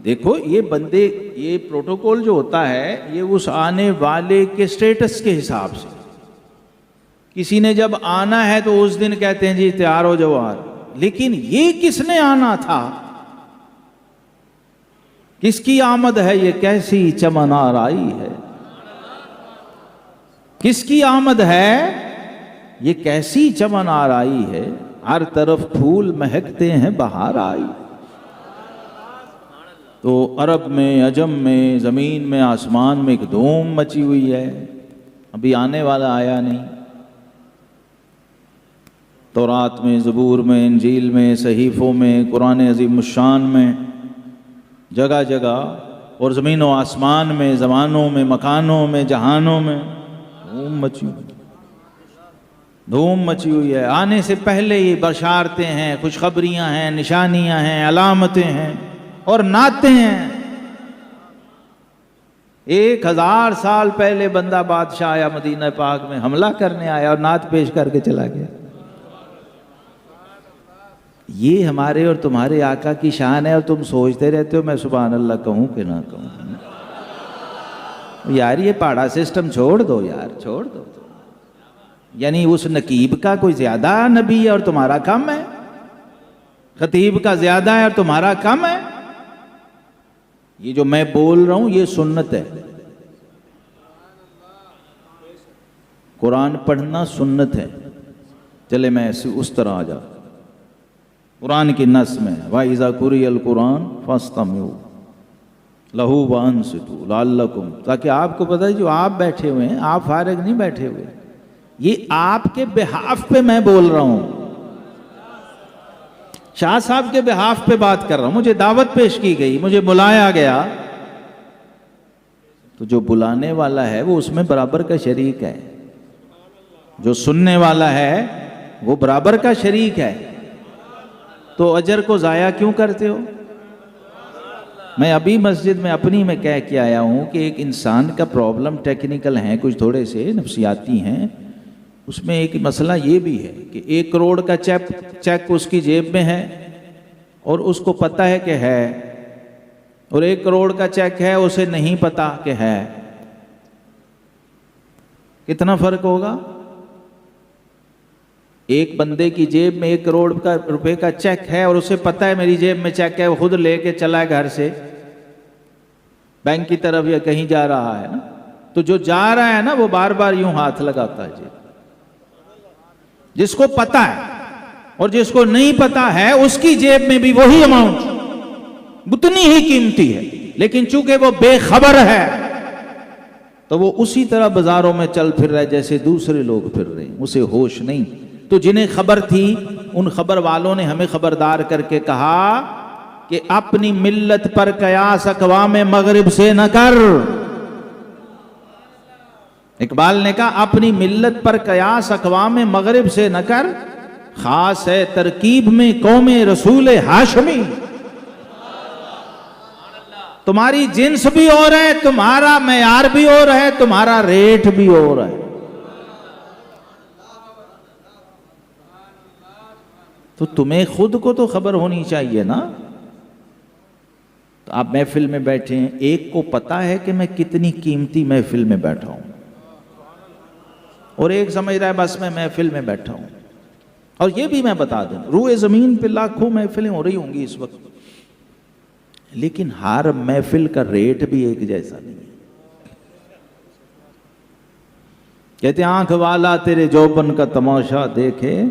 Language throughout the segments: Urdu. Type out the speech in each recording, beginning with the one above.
دیکھو یہ بندے، یہ پروٹوکول جو ہوتا ہے یہ اس آنے والے کے سٹیٹس کے حساب سے، کسی نے جب آنا ہے تو اس دن کہتے ہیں جی تیار ہو جاؤ، لیکن یہ کس نے آنا تھا، کس کی آمد ہے، یہ کیسی چمنار آئی ہے، کس کی آمد ہے، یہ کیسی چمنار آئی ہے، ہر طرف پھول مہکتے ہیں بہار آئی۔ تو عرب میں، عجم میں، زمین میں، آسمان میں ایک دھوم مچی ہوئی ہے، ابھی آنے والا آیا نہیں۔ تورات میں، زبور میں، انجیل میں، صحیفوں میں، قرآن عظیم الشان میں، جگہ جگہ، اور زمین و آسمان میں، زمانوں میں، مکانوں میں، جہانوں میں دھوم مچی ہوئی ہے۔ آنے سے پہلے ہی بشارتیں ہیں، خوشخبریاں ہیں، نشانیاں ہیں، علامتیں ہیں اور نعتیں ہیں۔ 1000 سال پہلے بندہ بادشاہ آیا مدینہ پاک میں، حملہ کرنے آیا اور نعت پیش کر کے چلا گیا۔ یہ ہمارے اور تمہارے آقا کی شان ہے، اور تم سوچتے رہتے ہو میں سبحان اللہ کہوں کہ نہ کہوں۔ یار یہ پاڑا سسٹم چھوڑ دو یار، چھوڑ دو۔ یعنی اس نقیب کا کوئی زیادہ نبی ہے اور تمہارا کم ہے، خطیب کا زیادہ ہے اور تمہارا کم ہے۔ یہ جو میں بول رہا ہوں یہ سنت ہے، قرآن پڑھنا سنت ہے۔ چلے میں اس طرح آ جاتا، قرآن کی نص میں وَإِذَا قُرِئَ الْقُرْآنُ فَاسْتَمِعُوا لَهُ وَأَنصِتُوا لَعَلَّكُمْ، تاکہ آپ کو پتہ ہے جو آپ بیٹھے ہوئے ہیں، آپ فارغ نہیں بیٹھے ہوئے، یہ آپ کے بہاف پہ میں بول رہا ہوں، شاہ صاحب کے بہاف پہ بات کر رہا ہوں۔ مجھے دعوت پیش کی گئی، مجھے بلایا گیا، تو جو بلانے والا ہے وہ اس میں برابر کا شریک ہے، جو سننے والا ہے وہ برابر کا شریک ہے، تو اجر کو ضائع کیوں کرتے ہو؟ میں ابھی مسجد میں اپنی میں کہہ کے آیا ہوں کہ ایک انسان کا پرابلم ٹیکنیکل ہیں، کچھ تھوڑے سے نفسیاتی ہیں، اس میں ایک مسئلہ یہ بھی ہے کہ 1 کروڑ کا چیک اس کی جیب میں ہے اور اس کو پتہ ہے کہ ہے، اور 1 کروڑ کا چیک ہے اسے نہیں پتا کہ ہے، کتنا فرق ہوگا؟ ایک بندے کی جیب میں 1 کروڑ روپے کا چیک ہے اور اسے پتہ ہے میری جیب میں چیک ہے، وہ خود لے کے چلا ہے گھر سے بینک کی طرف یا کہیں جا رہا ہے نا، تو جو جا رہا ہے نا وہ بار بار یوں ہاتھ لگاتا ہے جیب، جس کو پتہ ہے، اور جس کو نہیں پتہ ہے اس کی جیب میں بھی وہی اماؤنٹ اتنی ہی قیمتی ہے، لیکن چونکہ وہ بے خبر ہے تو وہ اسی طرح بازاروں میں چل پھر رہا ہے جیسے دوسرے لوگ پھر رہے ہیں، اسے ہوش نہیں۔ تو جنہیں خبر تھی ان خبر والوں نے ہمیں خبردار کر کے کہا کہ اپنی ملت پر قیاس اقوام مغرب سے نہ کر۔ اقبال نے کہا اپنی ملت پر قیاس اقوام مغرب سے نہ کر، خاص ہے ترکیب میں قوم رسول ہاشمی۔ تمہاری جنس بھی اور ہے، تمہارا معیار بھی اور ہے، تمہارا ریٹ بھی اور ہے۔ تو تمہیں خود کو تو خبر ہونی چاہیے نا۔ تو آپ محفل میں بیٹھے ہیں، ایک کو پتا ہے کہ میں کتنی قیمتی محفل میں بیٹھا ہوں، اور ایک سمجھ رہا ہے بس میں محفل میں بیٹھا ہوں۔ اور یہ بھی میں بتا دوں، روئے زمین پہ لاکھوں محفلیں ہو رہی ہوں گی اس وقت، لیکن ہر محفل کا ریٹ بھی ایک جیسا نہیں ہے۔ کہتے ہیں آنکھ والا تیرے جوبن کا تماشا دیکھے،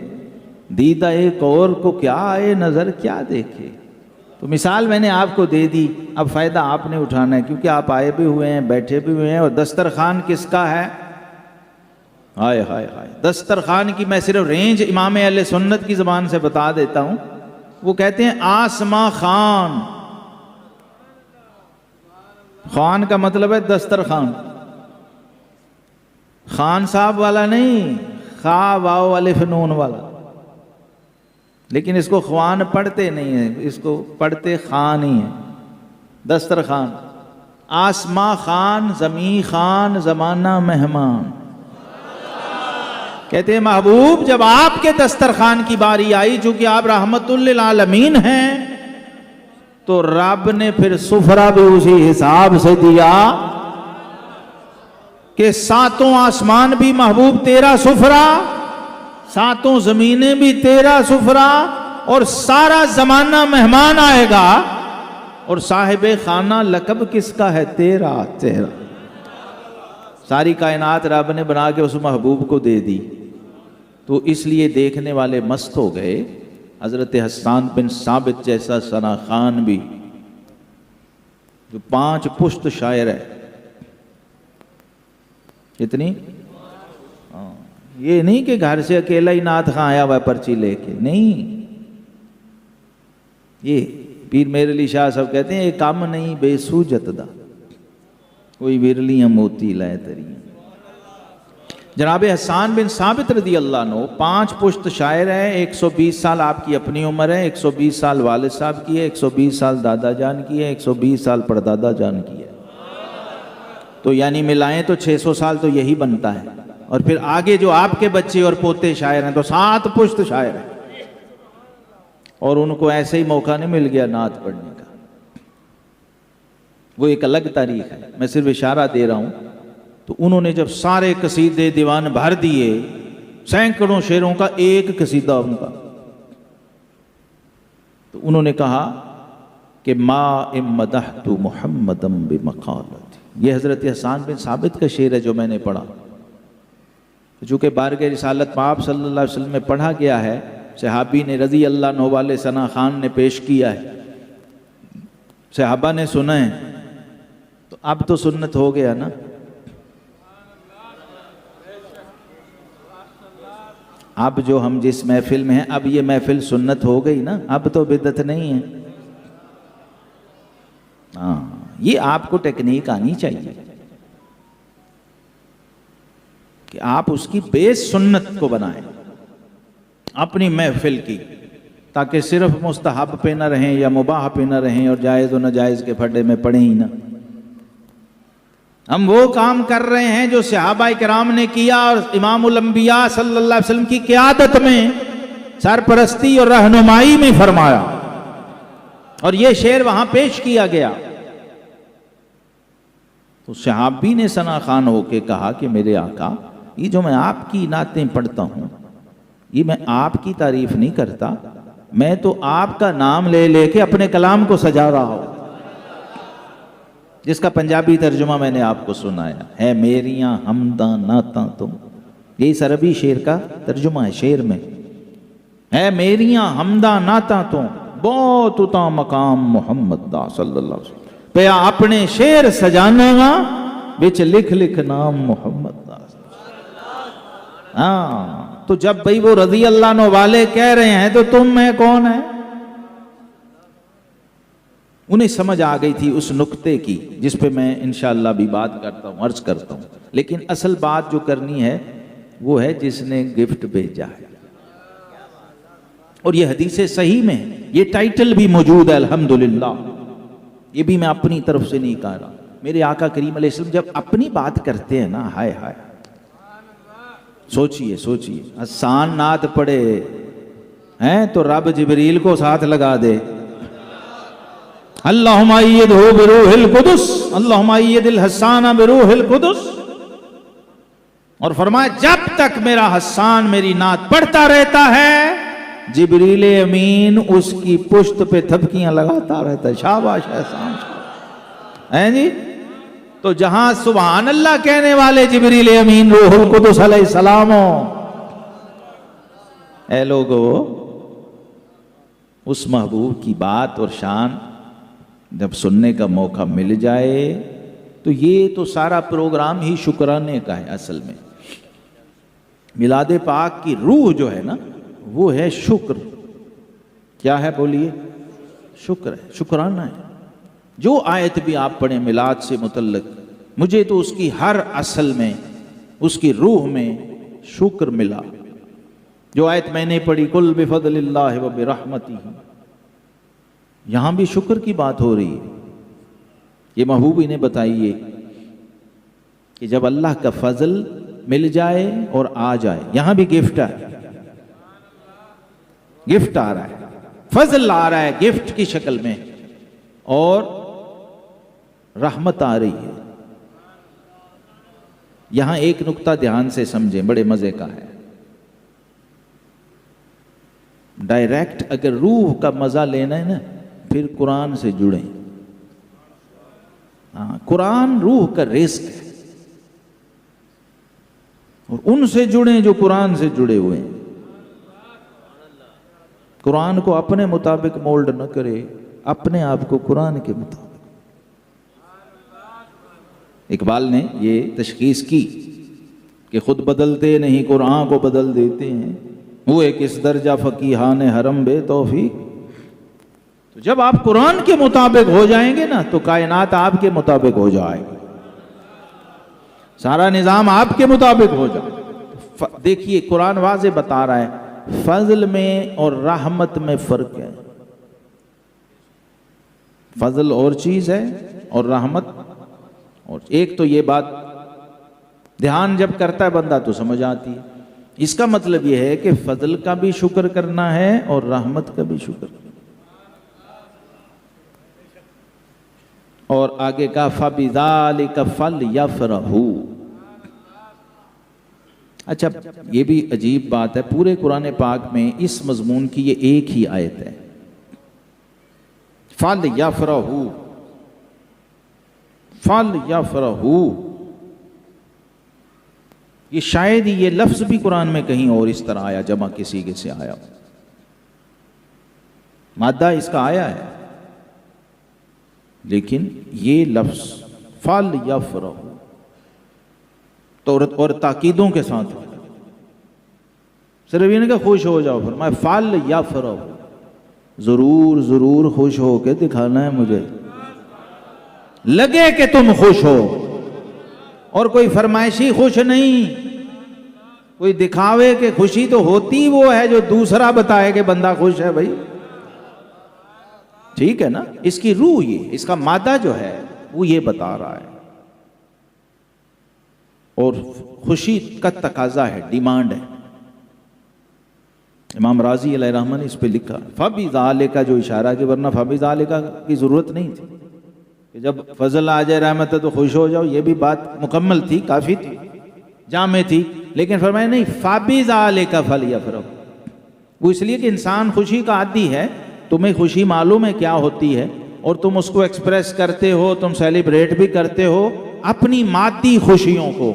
دیدہ ایک اور کو کیا آئے نظر کیا دیکھے۔ تو مثال میں نے آپ کو دے دی، اب فائدہ آپ نے اٹھانا ہے، کیونکہ آپ آئے بھی ہوئے ہیں، بیٹھے بھی ہوئے ہیں، اور دسترخوان کس کا ہے؟ ہائے ہائے ہائے، دسترخوان کی میں صرف رینج امام اہل سنت کی زبان سے بتا دیتا ہوں۔ وہ کہتے ہیں آسماں خان، خان کا مطلب ہے دسترخوان، خان صاحب والا نہیں، خا واو الف نون والا، لیکن اس کو خوان پڑھتے نہیں ہیں، اس کو پڑھتے خان ہی ہیں۔ دسترخوان، آسماں خان، زمیں خان، زمانہ مہمان۔ کہتے ہیں محبوب جب آپ کے دسترخوان کی باری آئی، چونکہ آپ رحمت للعالمین ہیں، تو رب نے پھر سفرہ بھی اسی حساب سے دیا کہ ساتوں آسمان بھی محبوب تیرا سفرہ، ساتوں زمینیں بھی تیرا سفرہ، اور سارا زمانہ مہمان آئے گا، اور صاحب خانہ لقب کس کا ہے؟ تیرا تیرا۔ ساری کائنات رب نے بنا کے اس محبوب کو دے دی، تو اس لیے دیکھنے والے مست ہو گئے۔ حضرت حسان بن ثابت جیسا ثنا خان بھی، جو 5 پشت شاعر ہے، کتنی؟ یہ نہیں کہ گھر سے اکیلا ہی نعت خواں آیا ہوا ہے پرچی لے کے، نہیں، یہ پیر میرے علی شاہ صاحب کہتے ہیں یہ کام نہیں بے سوجت دا، کوئی ورلیاں موتی لائے تری۔ جناب حسان بن ثابت رضی اللہ عنہ 5 پشت شاعر ہیں، 120 سال آپ کی اپنی عمر ہے، 120 سال والد صاحب کی ہے، 120 سال دادا جان کی ہے، 120 سال پردادا جان کی ہے، تو یعنی ملائیں تو 600 سال تو یہی بنتا ہے، اور پھر آگے جو آپ کے بچے اور پوتے شاعر ہیں تو 7 پشت شاعر ہیں، اور ان کو ایسے ہی موقع نہیں مل گیا نعت پڑھنے کا، وہ ایک الگ تاریخ ہے، میں صرف اشارہ دے رہا ہوں۔ تو انہوں نے جب سارے قصیدے دیوان بھر دیے، سینکڑوں شعروں کا ایک قصیدہ ان کا، تو انہوں نے کہا کہ ما امدحت محمدم بمقالت، یہ حضرت حسان بن ثابت کا شعر ہے جو میں نے پڑھا، چونکہ بارگاہ رسالت میں آپ صلی اللہ علیہ وسلم میں پڑھا گیا ہے، صحابی نے رضی اللہ عنہ والے ثنا خان نے پیش کیا ہے، صحابہ نے سنا ہے، تو اب تو سنت ہو گیا نا، اب جو ہم جس محفل میں ہیں اب یہ محفل سنت ہو گئی نا، اب تو بدعت نہیں ہے۔ ہاں، یہ آپ کو ٹیکنیک آنی چاہیے کہ آپ اس کی بیس سنت کو بنائیں اپنی محفل کی، تاکہ صرف مستحب پہ نہ رہیں یا مباح پہ نہ رہیں اور جائز و ناجائز کے پھڈے میں پڑیں ہی نہ۔ ہم وہ کام کر رہے ہیں جو صحابہ کرام نے کیا اور امام الانبیاء صلی اللہ علیہ وسلم کی قیادت میں سرپرستی اور رہنمائی میں فرمایا، اور یہ شعر وہاں پیش کیا گیا۔ تو صحابی نے ثنا خان ہو کے کہا کہ میرے آقا، یہ جو میں آپ کی نعتیں پڑھتا ہوں، یہ میں آپ کی تعریف نہیں کرتا، میں تو آپ کا نام لے لے کے اپنے کلام کو سجا رہا ہوں، جس کا پنجابی ترجمہ میں نے آپ کو سنایا ہے، میریاں حمداں نعتاں تم، یہی عربی شعر کا ترجمہ ہے شعر میں، ہے میریاں حمداں نعتاں تم، بہت اتاں مقام محمد دا صلی اللہ علیہ وسلم، پیا اپنے شعر سجانا وا بچ لکھ لکھ نام محمد دا۔ ہاں، تو جب بھئی وہ رضی اللہ عنہ والے کہہ رہے ہیں تو تم میں کون ہے؟ انہیں سمجھ آ گئی تھی اس نقطے کی جس پہ میں انشاءاللہ بھی بات کرتا ہوں، عرض کرتا ہوں، لیکن اصل بات جو کرنی ہے وہ ہے جس نے گفٹ بھیجا ہے، اور یہ حدیث صحیح میں یہ ٹائٹل بھی موجود ہے الحمدللہ، یہ بھی میں اپنی طرف سے نہیں کہہ رہا، میرے آقا کریم علیہ السلام جب اپنی بات کرتے ہیں نا، ہائے ہائے، سوچئے حسان نعت پڑھے ہیں تو رب جبریل کو ساتھ لگا دے، اللہم ایدہ بروح القدس، اللہم اید الحسان بروح القدس، اور فرمایا جب تک میرا حسان میری نعت پڑھتا رہتا ہے جبریل امین اس کی پشت پہ تھپکیاں لگاتا رہتا ہے، شاباش احسان ہیں جی۔ تو جہاں سبحان اللہ کہنے والے جبریل امین روح القدس علیہ السلام ہو، اے لوگو، اس محبوب کی بات اور شان جب سننے کا موقع مل جائے تو یہ تو سارا پروگرام ہی شکرانے کا ہے۔ اصل میں میلاد پاک کی روح جو ہے نا وہ ہے شکر، کیا ہے بولیے؟ شکر ہے، شکرانہ ہے۔ جو آیت بھی آپ پڑھیں میلاد سے متعلق، مجھے تو اس کی ہر اصل میں، اس کی روح میں شکر ملا۔ جو آیت میں نے پڑھی قل بفضل اللہ و برحمتہ، یہاں بھی شکر کی بات ہو رہی ہے۔ یہ محبوب انہیں بتائیے کہ جب اللہ کا فضل مل جائے اور آ جائے، یہاں بھی گفٹ ہے، گفٹ آ رہا ہے، فضل آ رہا ہے گفٹ کی شکل میں، اور رحمت آ رہی ہے۔ یہاں ایک نقطہ دھیان سے سمجھیں، بڑے مزے کا ہے۔ ڈائریکٹ اگر روح کا مزہ لینا ہے نا، پھر قرآن سے جڑیں۔ قرآن روح کا رزق ہے، اور ان سے جڑیں جو قرآن سے جڑے ہوئے ہیں۔ قرآن کو اپنے مطابق مولڈ نہ کرے، اپنے آپ کو قرآن کے مطابق۔ اقبال نے یہ تشخیص کی کہ خود بدلتے نہیں قرآن کو بدل دیتے ہیں، ہوئے کس درجہ فقیہان حرم بے توفیق۔ تو جب آپ قرآن کے مطابق ہو جائیں گے نا تو کائنات آپ کے مطابق ہو جائے گی، سارا نظام آپ کے مطابق ہو جائے۔ دیکھیے قرآن واضح بتا رہا ہے فضل میں اور رحمت میں فرق ہے۔ فضل اور چیز ہے اور رحمت اور ایک تو یہ بات دھیان جب کرتا ہے بندہ تو سمجھ آتی ہے۔ اس کا مطلب یہ ہے کہ فضل کا بھی شکر کرنا ہے اور رحمت کا بھی شکر کرنا ہے۔ اور آگے کا فَبِذَالِكَ فَلْيَفْرَحُوا۔ اچھا یہ بھی عجیب بات ہے، پورے قرآن پاک میں اس مضمون کی یہ ایک ہی آیت ہے، فَلْيَفْرَحُوا فَلْيَفْرَحُوا۔ یہ شاید ہی یہ لفظ بھی قرآن میں کہیں اور اس طرح آیا، جمع کسی کے سے آیا، مادہ اس کا آیا ہے، لیکن یہ لفظ فَلْيَفْرَحُوا اور تاکیدوں کے ساتھ صرف یہ نہیں کہ خوش ہو جاؤ، فرمایا فَلْيَفْرَحُوا، ضرور ضرور خوش ہو کے دکھانا ہے مجھے، لگے کہ تم خوش ہو، اور کوئی فرمائشی خوش نہیں، کوئی دکھاوے کہ خوشی تو ہوتی وہ ہے جو دوسرا بتائے کہ بندہ خوش ہے بھائی، ٹھیک ہے نا؟ اس کی روح یہ، اس کا مادہ جو ہے وہ یہ بتا رہا ہے، اور خوشی کا تقاضا ہے، ڈیمانڈ ہے۔ امام راضی علیہ الرحمہ نے اس پہ لکھا فَبِذَالِكَ، جو اشارہ کہ ورنہ فَبِذَالِكَ کی ضرورت نہیں تھی کہ جب فضل آ جائے رحمت ہے تو خوش ہو جاؤ، یہ بھی بات مکمل تھی، کافی تھی، جامع تھی، لیکن فرمایا نہیں فَبِذَالِكَ فَلْيَفْرَحُوا۔ وہ اس لیے کہ انسان خوشی کا عادی ہے، تمہیں خوشی معلوم ہے کیا ہوتی ہے، اور تم اس کو ایکسپریس کرتے ہو، تم سیلیبریٹ بھی کرتے ہو اپنی مادی خوشیوں کو۔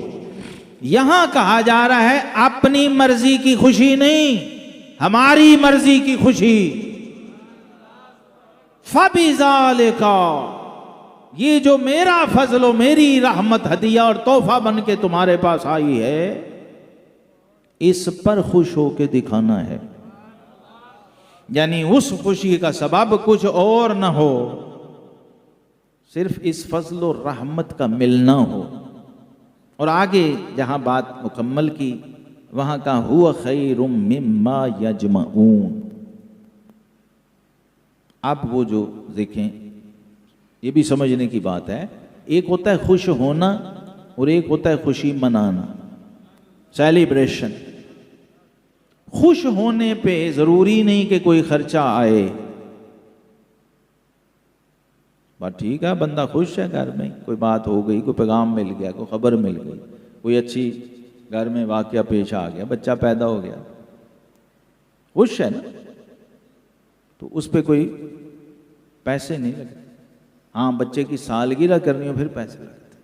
یہاں کہا جا رہا ہے اپنی مرضی کی خوشی نہیں، ہماری مرضی کی خوشی۔ فَبِذَالِكَ، یہ جو میرا فضل و میری رحمت ہدیہ اور تحفہ بن کے تمہارے پاس آئی ہے، اس پر خوش ہو کے دکھانا ہے، یعنی اس خوشی کا سبب کچھ اور نہ ہو، صرف اس فضل و رحمت کا ملنا ہو۔ اور آگے جہاں بات مکمل کی وہاں کا ہوا خیر مما یجمعون۔ اب وہ جو دیکھیں یہ بھی سمجھنے کی بات ہے، ایک ہوتا ہے خوش ہونا اور ایک ہوتا ہے خوشی منانا، سیلیبریشن۔ خوش ہونے پہ ضروری نہیں کہ کوئی خرچہ آئے، بات ٹھیک ہے، بندہ خوش ہے، گھر میں کوئی بات ہو گئی، کوئی پیغام مل گیا، کوئی خبر مل گئی، کوئی اچھی گھر میں واقعہ پیش آ گیا، بچہ پیدا ہو گیا، خوش ہے نا، تو اس پہ کوئی پیسے نہیں لگتے۔ ہاں بچے کی سالگرہ کرنی ہو پھر پیسے لگتے،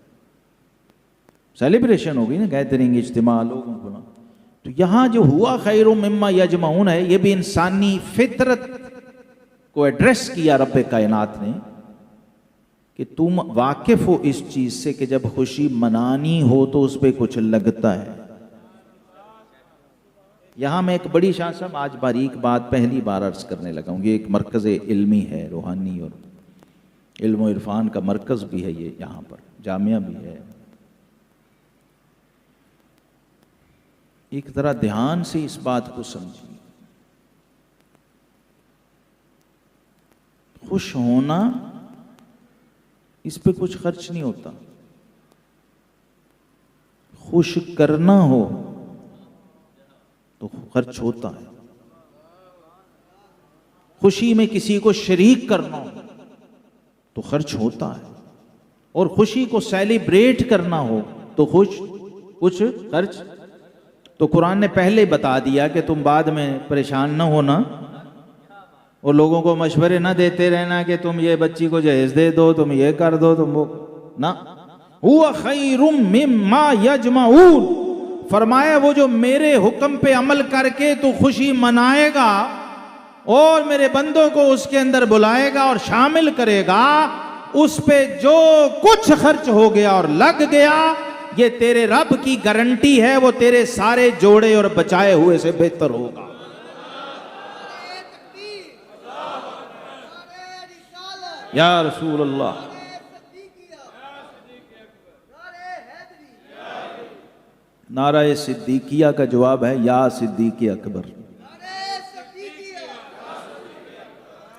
سیلیبریشن ہوگی نا، گیدرنگ، اجتماع، لوگوں کو نا۔ تو یہاں جو ہوا خیر مما یجمعون ہے، یہ بھی انسانی فطرت کو ایڈریس کیا رب کائنات نے کہ تم واقف ہو اس چیز سے کہ جب خوشی منانی ہو تو اس پہ کچھ لگتا ہے۔ یہاں میں ایک بڑی شاہ صاحب آج باریک بات پہلی بار عرض کرنے لگا ہوں، یہ ایک مرکز علمی ہے، روحانی اور علم و عرفان کا مرکز بھی ہے، یہ یہاں پر جامعہ بھی ہے۔ ایک ذرا دھیان سے اس بات کو سمجھیے، خوش ہونا اس پہ کچھ خرچ نہیں ہوتا، خوش کرنا ہو تو خرچ ہوتا ہے، خوشی میں کسی کو شریک کرنا ہو تو خرچ ہوتا ہے، اور خوشی کو سیلیبریٹ کرنا ہو تو کچھ خرچ. تو قرآن نے پہلے بتا دیا کہ تم بعد میں پریشان نہ ہونا اور لوگوں کو مشورے نہ دیتے رہنا کہ تم یہ بچی کو جہیز دے دو، تم یہ کر دو، تم وہ نہ. ہوا خیر مما یجمعون، فرمایا وہ جو میرے حکم پہ عمل کر کے تو خوشی منائے گا اور میرے بندوں کو اس کے اندر بلائے گا اور شامل کرے گا، اس پہ جو کچھ خرچ ہو گیا اور لگ گیا، یہ تیرے رب کی گارنٹی ہے، وہ تیرے سارے جوڑے اور بچائے ہوئے سے بہتر ہوگا. یا رسول اللہ. نعرہ صدیقیہ کا جواب ہے یا صدیق اکبر.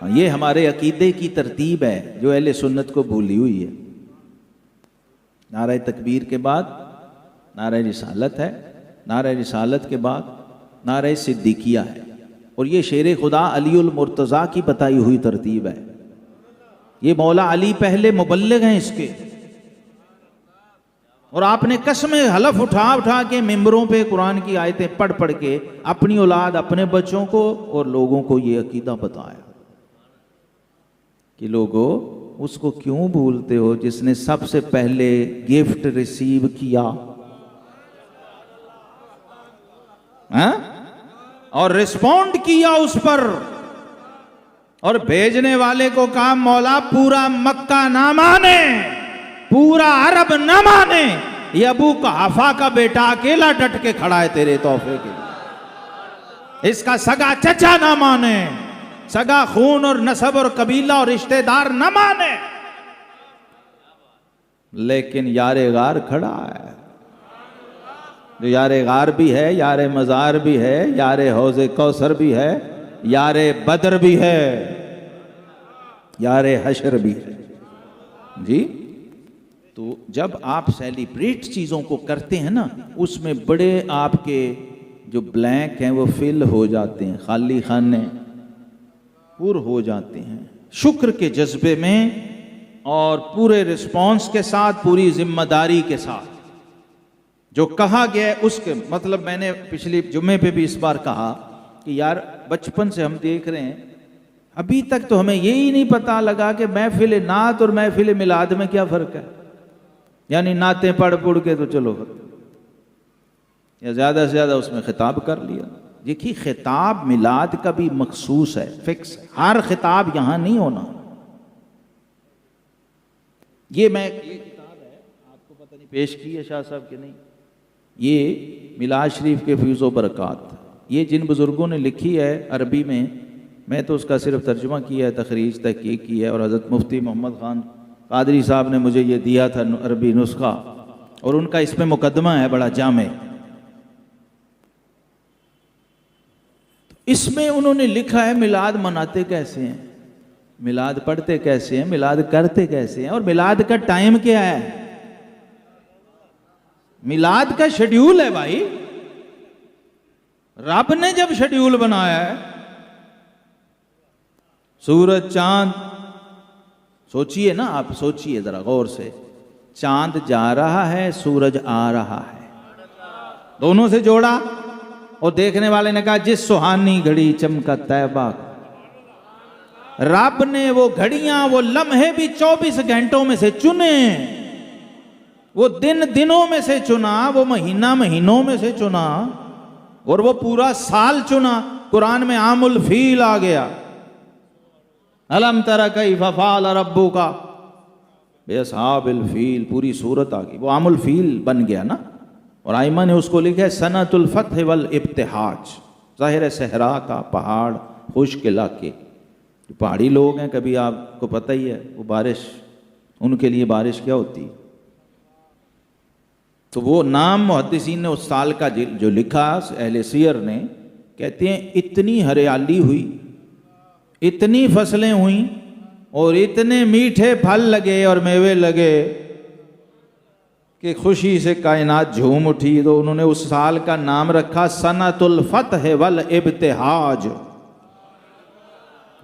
یہ ہمارے عقیدے کی ترتیب ہے جو اہل سنت کو بھولی ہوئی ہے. نعرہ تکبیر کے بعد نعرہ رسالت ہے، نعرہ رسالت کے بعد نعرہ صدیقیہ ہے، اور یہ شیر خدا علی المرتضیٰ کی بتائی ہوئی ترتیب ہے. یہ مولا علی پہلے مبلغ ہیں اس کے، اور آپ نے قسمیں حلف اٹھا کے ممبروں پہ قرآن کی آیتیں پڑھ کے اپنی اولاد، اپنے بچوں کو اور لوگوں کو یہ عقیدہ بتایا کہ لوگوں اس کو کیوں بھولتے ہو جس نے سب سے پہلے گفٹ ریسیو کیا اور رسپونڈ کیا اس پر، اور بھیجنے والے کو کہا مولا پورا مکہ نہ مانے، پورا عرب نہ مانے، یہ ابو قحافہ کا بیٹا اکیلا ڈٹ کے کھڑا ہے تیرے تحفے کے لیے. اس کا سگا چچا نہ مانے، سگا خون اور نسب اور قبیلہ اور رشتہ دار نہ مانے، لیکن یار غار کھڑا ہے، جو یار غار بھی ہے، یار مزار بھی ہے، یار حوض کوثر بھی ہے، یار بدر بھی ہے، یار حشر بھی ہے. جی تو جب آپ سیلیبریٹ چیزوں کو کرتے ہیں نا، اس میں بڑے آپ کے جو بلینک ہیں وہ فل ہو جاتے ہیں، خالی خانے پر ہو جاتے ہیں شکر کے جذبے میں اور پورے رسپانس کے ساتھ، پوری ذمہ داری کے ساتھ. جو کہا گیا ہے اس کے مطلب میں نے پچھلی جمعے پہ بھی اس بار کہا کہ یار بچپن سے ہم دیکھ رہے ہیں، ابھی تک تو ہمیں یہی نہیں پتا لگا کہ محفل نعت اور محفل میلاد میں کیا فرق ہے. یعنی نعتیں پڑھ کے تو چلو یا زیادہ سے زیادہ اس میں خطاب کر لیا. دیکھیے خطاب میلاد کا بھی مخصوص ہے، فکس ہے، ہر خطاب یہاں نہیں ہونا. یہ کتاب ہے آپ کو پتہ نہیں پیش کی ہے شاہ صاحب کہ نہیں، یہ میلاد شریف کے فیض و برکات، یہ جن بزرگوں نے لکھی ہے عربی میں تو اس کا صرف ترجمہ کیا ہے، تخریج تحقیق کی ہے، اور حضرت مفتی محمد خان قادری صاحب نے مجھے یہ دیا تھا عربی نسخہ، اور ان کا اس میں مقدمہ ہے بڑا جامع. اس میں انہوں نے لکھا ہے میلاد مناتے کیسے ہیں، میلاد پڑھتے کیسے ہیں، میلاد کرتے کیسے ہیں، اور میلاد کا ٹائم کیا ہے. میلاد کا شیڈیول ہے بھائی، رب نے جب شیڈیول بنایا ہے، سورج چاند، سوچئے نا آپ، سوچئے ذرا غور سے، چاند جا رہا ہے، سورج آ رہا ہے، دونوں سے جوڑا، اور دیکھنے والے نے کہا جس سہانی گھڑی چمکا طیبہ. رب نے وہ گھڑیاں، وہ لمحے بھی 24 گھنٹوں میں سے چنے، وہ دنوں میں سے چنا، وہ مہینوں میں سے چنا، اور وہ پورا سال چنا. قرآن میں عام الفیل آ گیا، الم تر کیف فعل ربک باصحاب الفیل، پوری صورت آ گئی، وہ عام الفیل بن گیا نا. اور آئمہ نے اس کو لکھا ہے سنۃ الفتح والابتہاج، ظاہر صحرا کا پہاڑ، خشک علاقے، پہاڑی لوگ ہیں، کبھی آپ کو پتہ ہی ہے وہ بارش، ان کے لیے بارش کیا ہوتی. تو وہ نام محدثین نے اس سال کا جو لکھا اہل سیر نے، کہتے ہیں اتنی ہریالی ہوئی، اتنی فصلیں ہوئیں، اور اتنے میٹھے پھل لگے اور میوے لگے کہ خوشی سے کائنات جھوم اٹھی. تو انہوں نے اس سال کا نام رکھا سنۃ الفتح والابتہاج،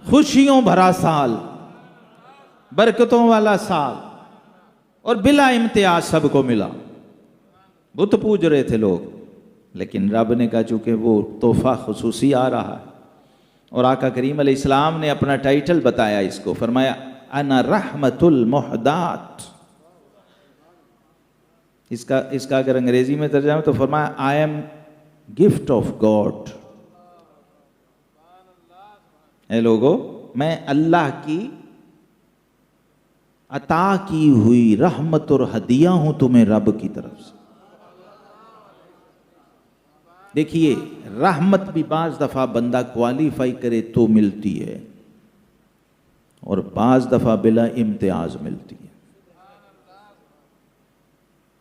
خوشیوں بھرا سال. برکتوں والا سال، اور بلا امتیاز سب کو ملا۔ بت پوج رہے تھے لوگ، لیکن رب نے کہا چونکہ وہ تحفہ خصوصی آ رہا ہے، اور آقا کریم علیہ السلام نے اپنا ٹائٹل بتایا اس کو، فرمایا انا رحمت المحدات۔ اس کا اگر انگریزی میں ترجمہ تو فرمایا I am gift of God. اے لوگو، میں اللہ کی عطا کی ہوئی رحمت اور ہدیہ ہوں تمہیں رب کی طرف سے۔ دیکھیے، رحمت بھی بعض دفعہ بندہ کوالیفائی کرے تو ملتی ہے، اور بعض دفعہ بلا امتیاز ملتی ہے۔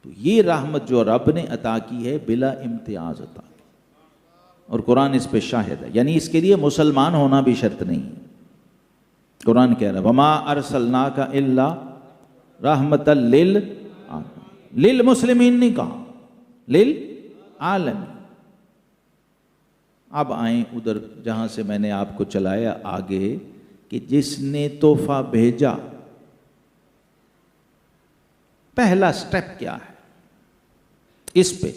تو یہ رحمت جو رب نے عطا کی ہے بلا امتیاز عطا کی، اور قرآن اس پہ شاہد ہے، یعنی اس کے لیے مسلمان ہونا بھی شرط نہیں ہے۔ قرآن کہہ رہا ہے وما ارسلناک الا رحمۃ للمسلمین، نہیں کہا للعالمین۔ اب آئیں ادھر جہاں سے میں نے آپ کو چلایا آگے، کہ جس نے تحفہ بھیجا، پہلا سٹیپ کیا ہے اس پہ؟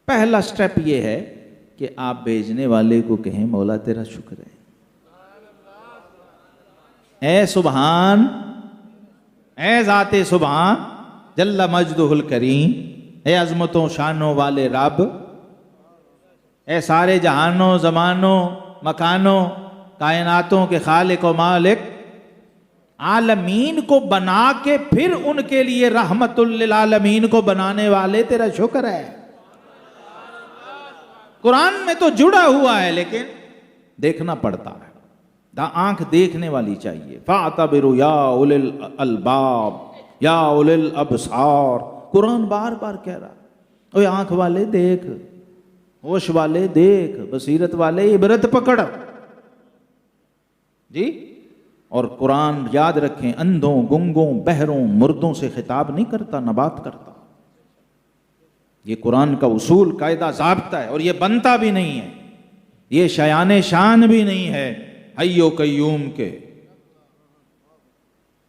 پہلا سٹیپ یہ ہے کہ آپ بھیجنے والے کو کہیں مولا تیرا شکر ہے، اے سبحان، اے ذات سبحان جل مجدہ الکریم، اے عظمتوں شانوں والے رب، اے سارے جہانوں زمانوں مکانوں کائناتوں کے خالق و مالک، عالمین کو بنا کے پھر ان کے لیے رحمت للعالمین کو بنانے والے تیرا شکر ہے۔ قرآن میں تو جڑا ہوا ہے، لیکن دیکھنا پڑتا ہے، آنکھ دیکھنے والی چاہیے۔ فَاعْتَبِرُوا يَا أُولِي الْأَلْبَابِ يَا أُولِي الْأَبْصَارِ، قرآن بار بار کہہ رہا، اوے آنکھ والے دیکھ، ہوش والے دیکھ، بصیرت والے عبرت پکڑ۔ جی، اور قرآن یاد رکھیں اندھوں گنگوں بہروں مردوں سے خطاب نہیں کرتا، نبات کرتا۔ یہ قرآن کا اصول قاعدہ ضابطہ ہے، اور یہ بنتا بھی نہیں ہے، یہ شایان شان بھی نہیں ہے حی و قیوم کے۔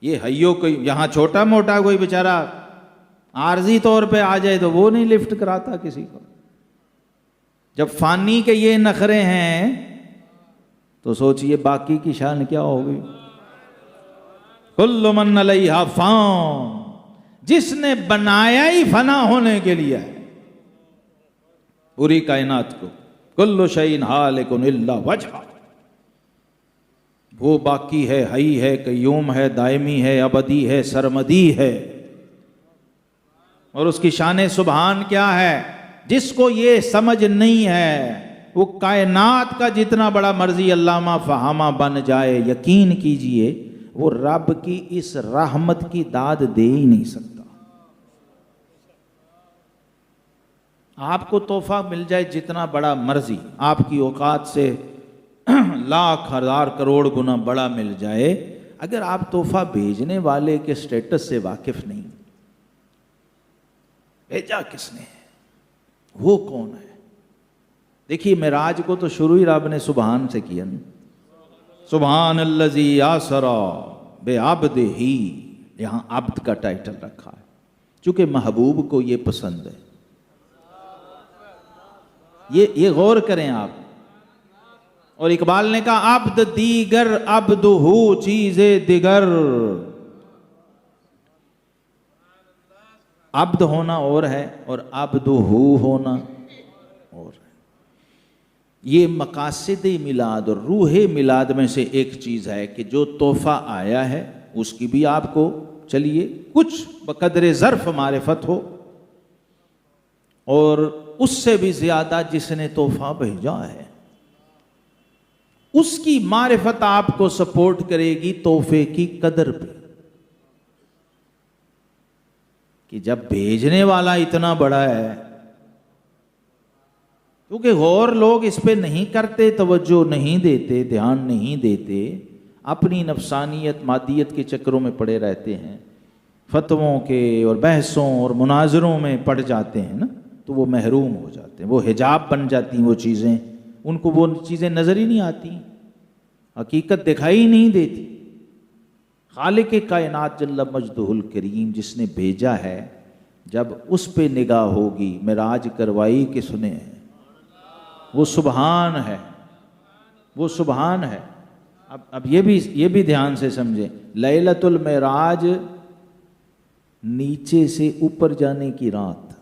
یہ حی و قیوم یہاں چھوٹا موٹا کوئی بیچارہ عارضی طور پہ آ جائے تو وہ نہیں لفٹ کراتا کسی کو۔ جب فانی کے یہ نخرے ہیں تو سوچئے باقی کی شان کیا ہوگی۔ کل من علیہا فان، جس نے بنایا ہی فنا ہونے کے لیے ہے پوری کائنات کو۔ کل شیء ہالک الا وجہہ، وہ باقی ہے، حی ہے، قیوم ہے، دائمی ہے، ابدی ہے، سرمدی ہے۔ اور اس کی شان سبحان کیا ہے؟ جس کو یہ سمجھ نہیں ہے، وہ کائنات کا جتنا بڑا مرضی علامہ فہامہ بن جائے، یقین کیجئے وہ رب کی اس رحمت کی داد دے ہی نہیں سکتا۔ آپ کو تحفہ مل جائے جتنا بڑا مرضی، آپ کی اوقات سے لاکھ ہزار کروڑ گنا بڑا مل جائے، اگر آپ تحفہ بھیجنے والے کے سٹیٹس سے واقف نہیں، بھیجا کس نے، وہ کون ہے؟ دیکھیے معراج کو تو شروع ہی رب نے سبحان سے کیا نا، سبحان الذی اسری بعبدہ، یہاں عبد کا ٹائٹل رکھا ہے چونکہ محبوب کو یہ پسند ہے۔ یہ غور کریں آپ۔ اور اقبال نے کہا عبد دیگر عبد ہو چیز دیگر، عبد ہونا اور ہے اور عبد ہو ہونا اور ہے۔ یہ مقاصد میلاد اور روح میلاد میں سے ایک چیز ہے کہ جو تحفہ آیا ہے اس کی بھی آپ کو چلیے کچھ بقدر ظرف معرفت ہو، اور اس سے بھی زیادہ جس نے تحفہ بھیجا ہے اس کی معرفت آپ کو سپورٹ کرے گی تحفے کی قدر پہ، کہ جب بھیجنے والا اتنا بڑا ہے، کیونکہ غور لوگ اس پہ نہیں کرتے، توجہ نہیں دیتے، دھیان نہیں دیتے، اپنی نفسانیت مادیت کے چکروں میں پڑے رہتے ہیں، فتووں کے اور بحثوں اور مناظروں میں پڑ جاتے ہیں نا، تو وہ محروم ہو جاتے ہیں، وہ حجاب بن جاتی ہیں وہ چیزیں، ان کو وہ چیزیں نظر ہی نہیں آتی، حقیقت دکھائی نہیں دیتی، خالق کائنات جل مجدہ الکریم جس نے بھیجا ہے، جب اس پہ نگاہ ہوگی، معراج کروائی کس نے ہے؟ وہ سبحان ہے، وہ سبحان ہے۔ اب یہ بھی دھیان سے سمجھیں، لیلۃ المعراج نیچے سے اوپر جانے کی رات،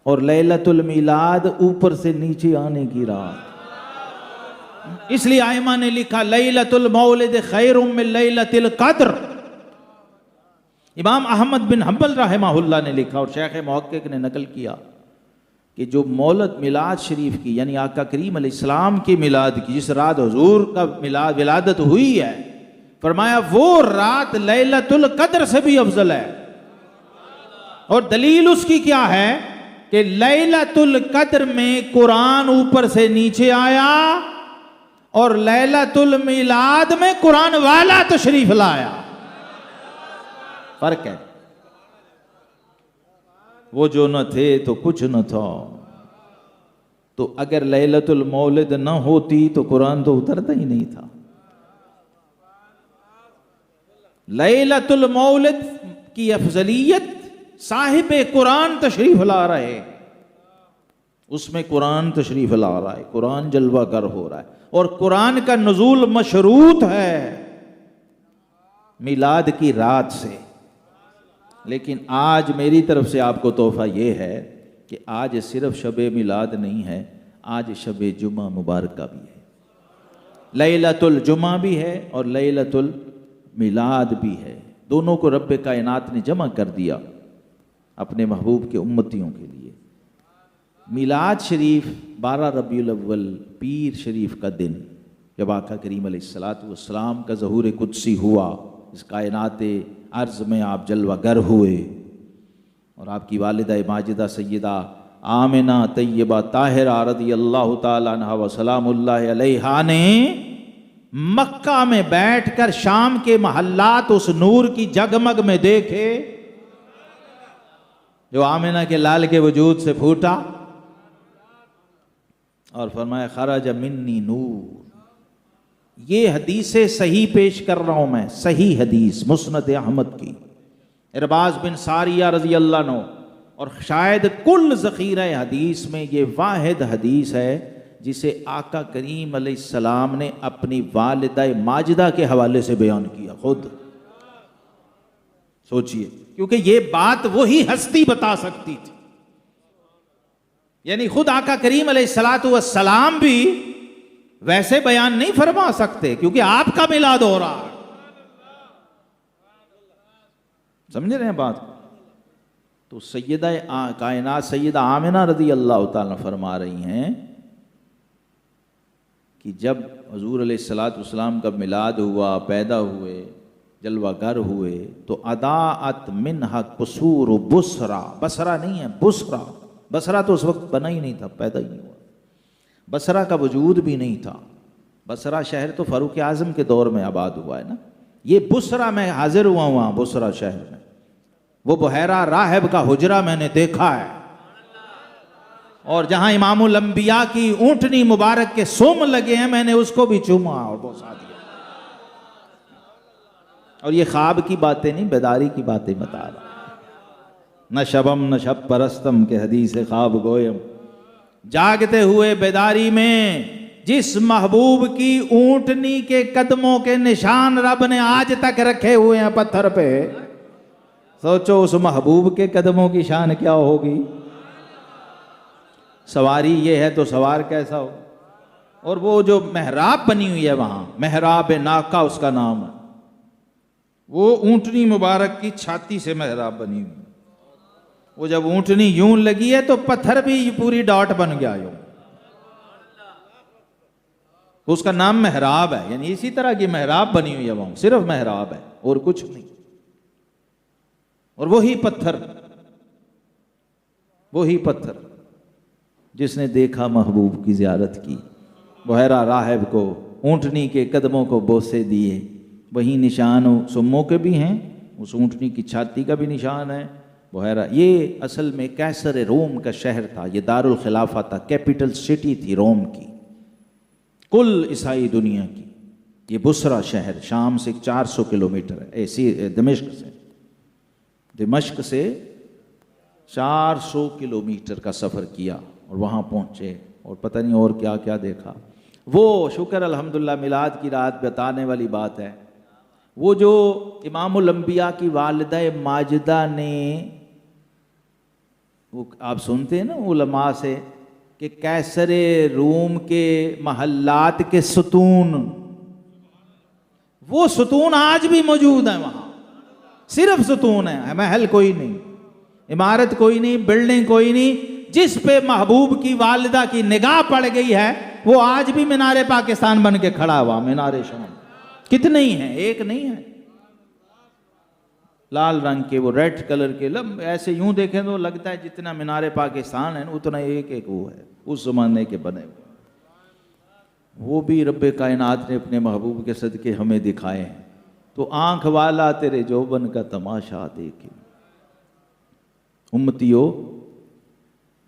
اور لیلۃ المیلاد اوپر سے نیچے آنے کی رات۔ اس لیے ائمہ نے لکھا لیلۃ المولد خیر من لیلۃ القدر۔ امام احمد بن حنبل رحمہ اللہ نے لکھا، اور شیخ محقق نے نقل کیا کہ جو مولد میلاد شریف کی، یعنی آقا کریم علیہ السلام کی میلاد کی، جس رات حضور کا ولادت ہوئی ہے، فرمایا وہ رات لیلۃ القدر سے بھی افضل ہے۔ اور دلیل اس کی کیا ہے کہ لیلۃ القدر میں قرآن اوپر سے نیچے آیا، اور لیلۃ المیلاد میں قرآن والا تشریف لایا۔ فرق ہے، وہ جو نہ تھے تو کچھ نہ تھا۔ تو اگر لیلۃ المولد نہ ہوتی تو قرآن تو اترتا ہی نہیں تھا۔ لیلۃ المولد کی افضلیت صاحب قرآن تشریف لا رہے، اس میں قرآن تشریف لا رہا ہے، قرآن جلوہ گر ہو رہا ہے، اور قرآن کا نزول مشروط ہے میلاد کی رات سے۔ لیکن آج میری طرف سے آپ کو تحفہ یہ ہے کہ آج صرف شب میلاد نہیں ہے، آج شب جمعہ مبارکہ بھی ہے، لیلۃ الجمعہ بھی ہے اور لیلۃ المیلاد بھی ہے۔ دونوں کو رب کائنات نے جمع کر دیا اپنے محبوب کے امتیوں کے لیے۔ میلاد شریف 12 ربیع الاول پیر شریف کا دن، جب آقا کریم علیہ السلام کا ظہور قدسی ہوا، اس کائنات عرض میں آپ جلوہ گر ہوئے، اور آپ کی والدہ ماجدہ سیدہ آمنہ طیبہ طاہرہ رضی اللہ تعالیٰ عنہا و سلام اللہ علیہا نے مکہ میں بیٹھ کر شام کے محلات اس نور کی جگمگ میں دیکھے جو آمنہ کے لال کے وجود سے پھوٹا، اور فرمایا خرج منی نور۔ یہ حدیث صحیح پیش کر رہا ہوں میں، صحیح حدیث مسند احمد کی، ارباز بن ساریہ رضی اللہ عنہ، اور شاید کل ذخیرہ حدیث میں یہ واحد حدیث ہے جسے آقا کریم علیہ السلام نے اپنی والدہ ماجدہ کے حوالے سے بیان کیا۔ خود سوچئے، کیونکہ یہ بات وہی ہستی بتا سکتی تھی، یعنی خود آقا کریم علیہ السلام بھی ویسے بیان نہیں فرما سکتے، کیونکہ آپ کا میلاد ہو رہا ہے۔ سمجھ رہے ہیں بات؟ تو سیدہ کائنات سیدہ آمنہ رضی اللہ تعالیٰ فرما رہی ہیں کہ جب حضور علیہ السلام کا میلاد ہوا، پیدا ہوئے، جلوہ گر ہوئے، تو اضاءت منہا قصور بصرہ، بصرہ نہیں ہے بصرہ، بصرہ تو اس وقت بنا ہی نہیں تھا، پیدا ہی نہیں ہوا، بصرہ کا وجود بھی نہیں تھا۔ بصرہ شہر تو فاروق اعظم کے دور میں آباد ہوا ہے نا، یہ بصرہ میں حاضر ہوا وہاں بصرہ شہر میں، وہ بحیرہ راہب کا حجرہ میں نے دیکھا ہے، اور جہاں امام الانبیاء کی اونٹنی مبارک کے سوم لگے ہیں میں نے اس کو بھی چوما اور بوسا دیا۔ اور یہ خواب کی باتیں نہیں، بیداری کی باتیں بتا رہا، نہ شبم نہ شب پرستم کے حدیث خواب گویم۔ جاگتے ہوئے بیداری میں جس محبوب کی اونٹنی کے قدموں کے نشان رب نے آج تک رکھے ہوئے ہیں پتھر پہ، سوچو اس محبوب کے قدموں کی شان کیا ہوگی۔ سواری یہ ہے تو سوار کیسا ہو۔ اور وہ جو محراب بنی ہوئی ہے وہاں، محراب ناقہ اس کا نام ہے، وہ اونٹنی مبارک کی چھاتی سے محراب بنی ہوئی، وہ جب اونٹنی یوں لگی ہے تو پتھر بھی پوری ڈاٹ بن گیا یوں، اس کا نام محراب ہے، یعنی اسی طرح کی محراب بنی ہوئی ہے وہاں، صرف محراب ہے اور کچھ نہیں۔ اور وہی پتھر جس نے دیکھا محبوب کی زیارت کی، بحیرہ راہب کو اونٹنی کے قدموں کو بوسے دیے، وہی نشان سموں کے بھی ہیں، اس اونٹنی کی چھاتی کا بھی نشان ہے۔ بحیرہ یہ اصل میں کیسر روم کا شہر تھا، یہ دارالخلافہ تھا، کیپٹل سٹی تھی روم کی، کل عیسائی دنیا کی، یہ بصرہ شہر شام سے 400 کلومیٹر ہے، دمشق سے 400 کلومیٹر کا سفر کیا اور وہاں پہنچے اور پتہ نہیں اور کیا کیا دیکھا۔ وہ شکر الحمدللہ میلاد کی رات بتانے والی بات ہے، وہ جو امام الانبیاء کی والدہ ماجدہ نے، وہ آپ سنتے ہیں نا علماء سے کہ قیصر روم کے محلات کے ستون، وہ ستون آج بھی موجود ہیں وہاں، صرف ستون ہے، محل کوئی نہیں، عمارت کوئی نہیں، بلڈنگ کوئی نہیں، جس پہ محبوب کی والدہ کی نگاہ پڑ گئی ہے وہ آج بھی مینار پاکستان بن کے کھڑا ہوا، مینار شام۔ کتنے ہی ہیں، ایک نہیں ہے، لال رنگ کے، وہ ریڈ کلر کے، ایسے یوں دیکھیں تو لگتا ہے جتنا مینار پاکستان ہے اتنا ایک ایک وہ ہے، اس زمانے کے بنے ہوئے۔ وہ بھی رب کائنات نے اپنے محبوب کے صدقے ہمیں دکھائے ہیں، تو آنکھ والا تیرے جوبن کا تماشا دیکھے۔ امتیو،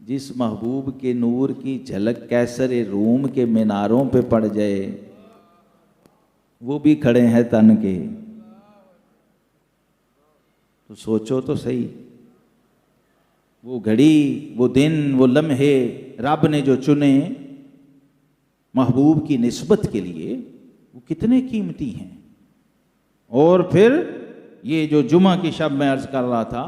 جس محبوب کے نور کی جھلک قیصر روم کے میناروں پہ پڑ جائے، وہ بھی کھڑے ہیں تن کے، تو سوچو تو صحیح، وہ گھڑی، وہ دن، وہ لمحے رب نے جو چنے محبوب کی نسبت کے لیے، وہ کتنے قیمتی ہیں۔ اور پھر یہ جو جمعہ کی شب میں عرض کر رہا تھا،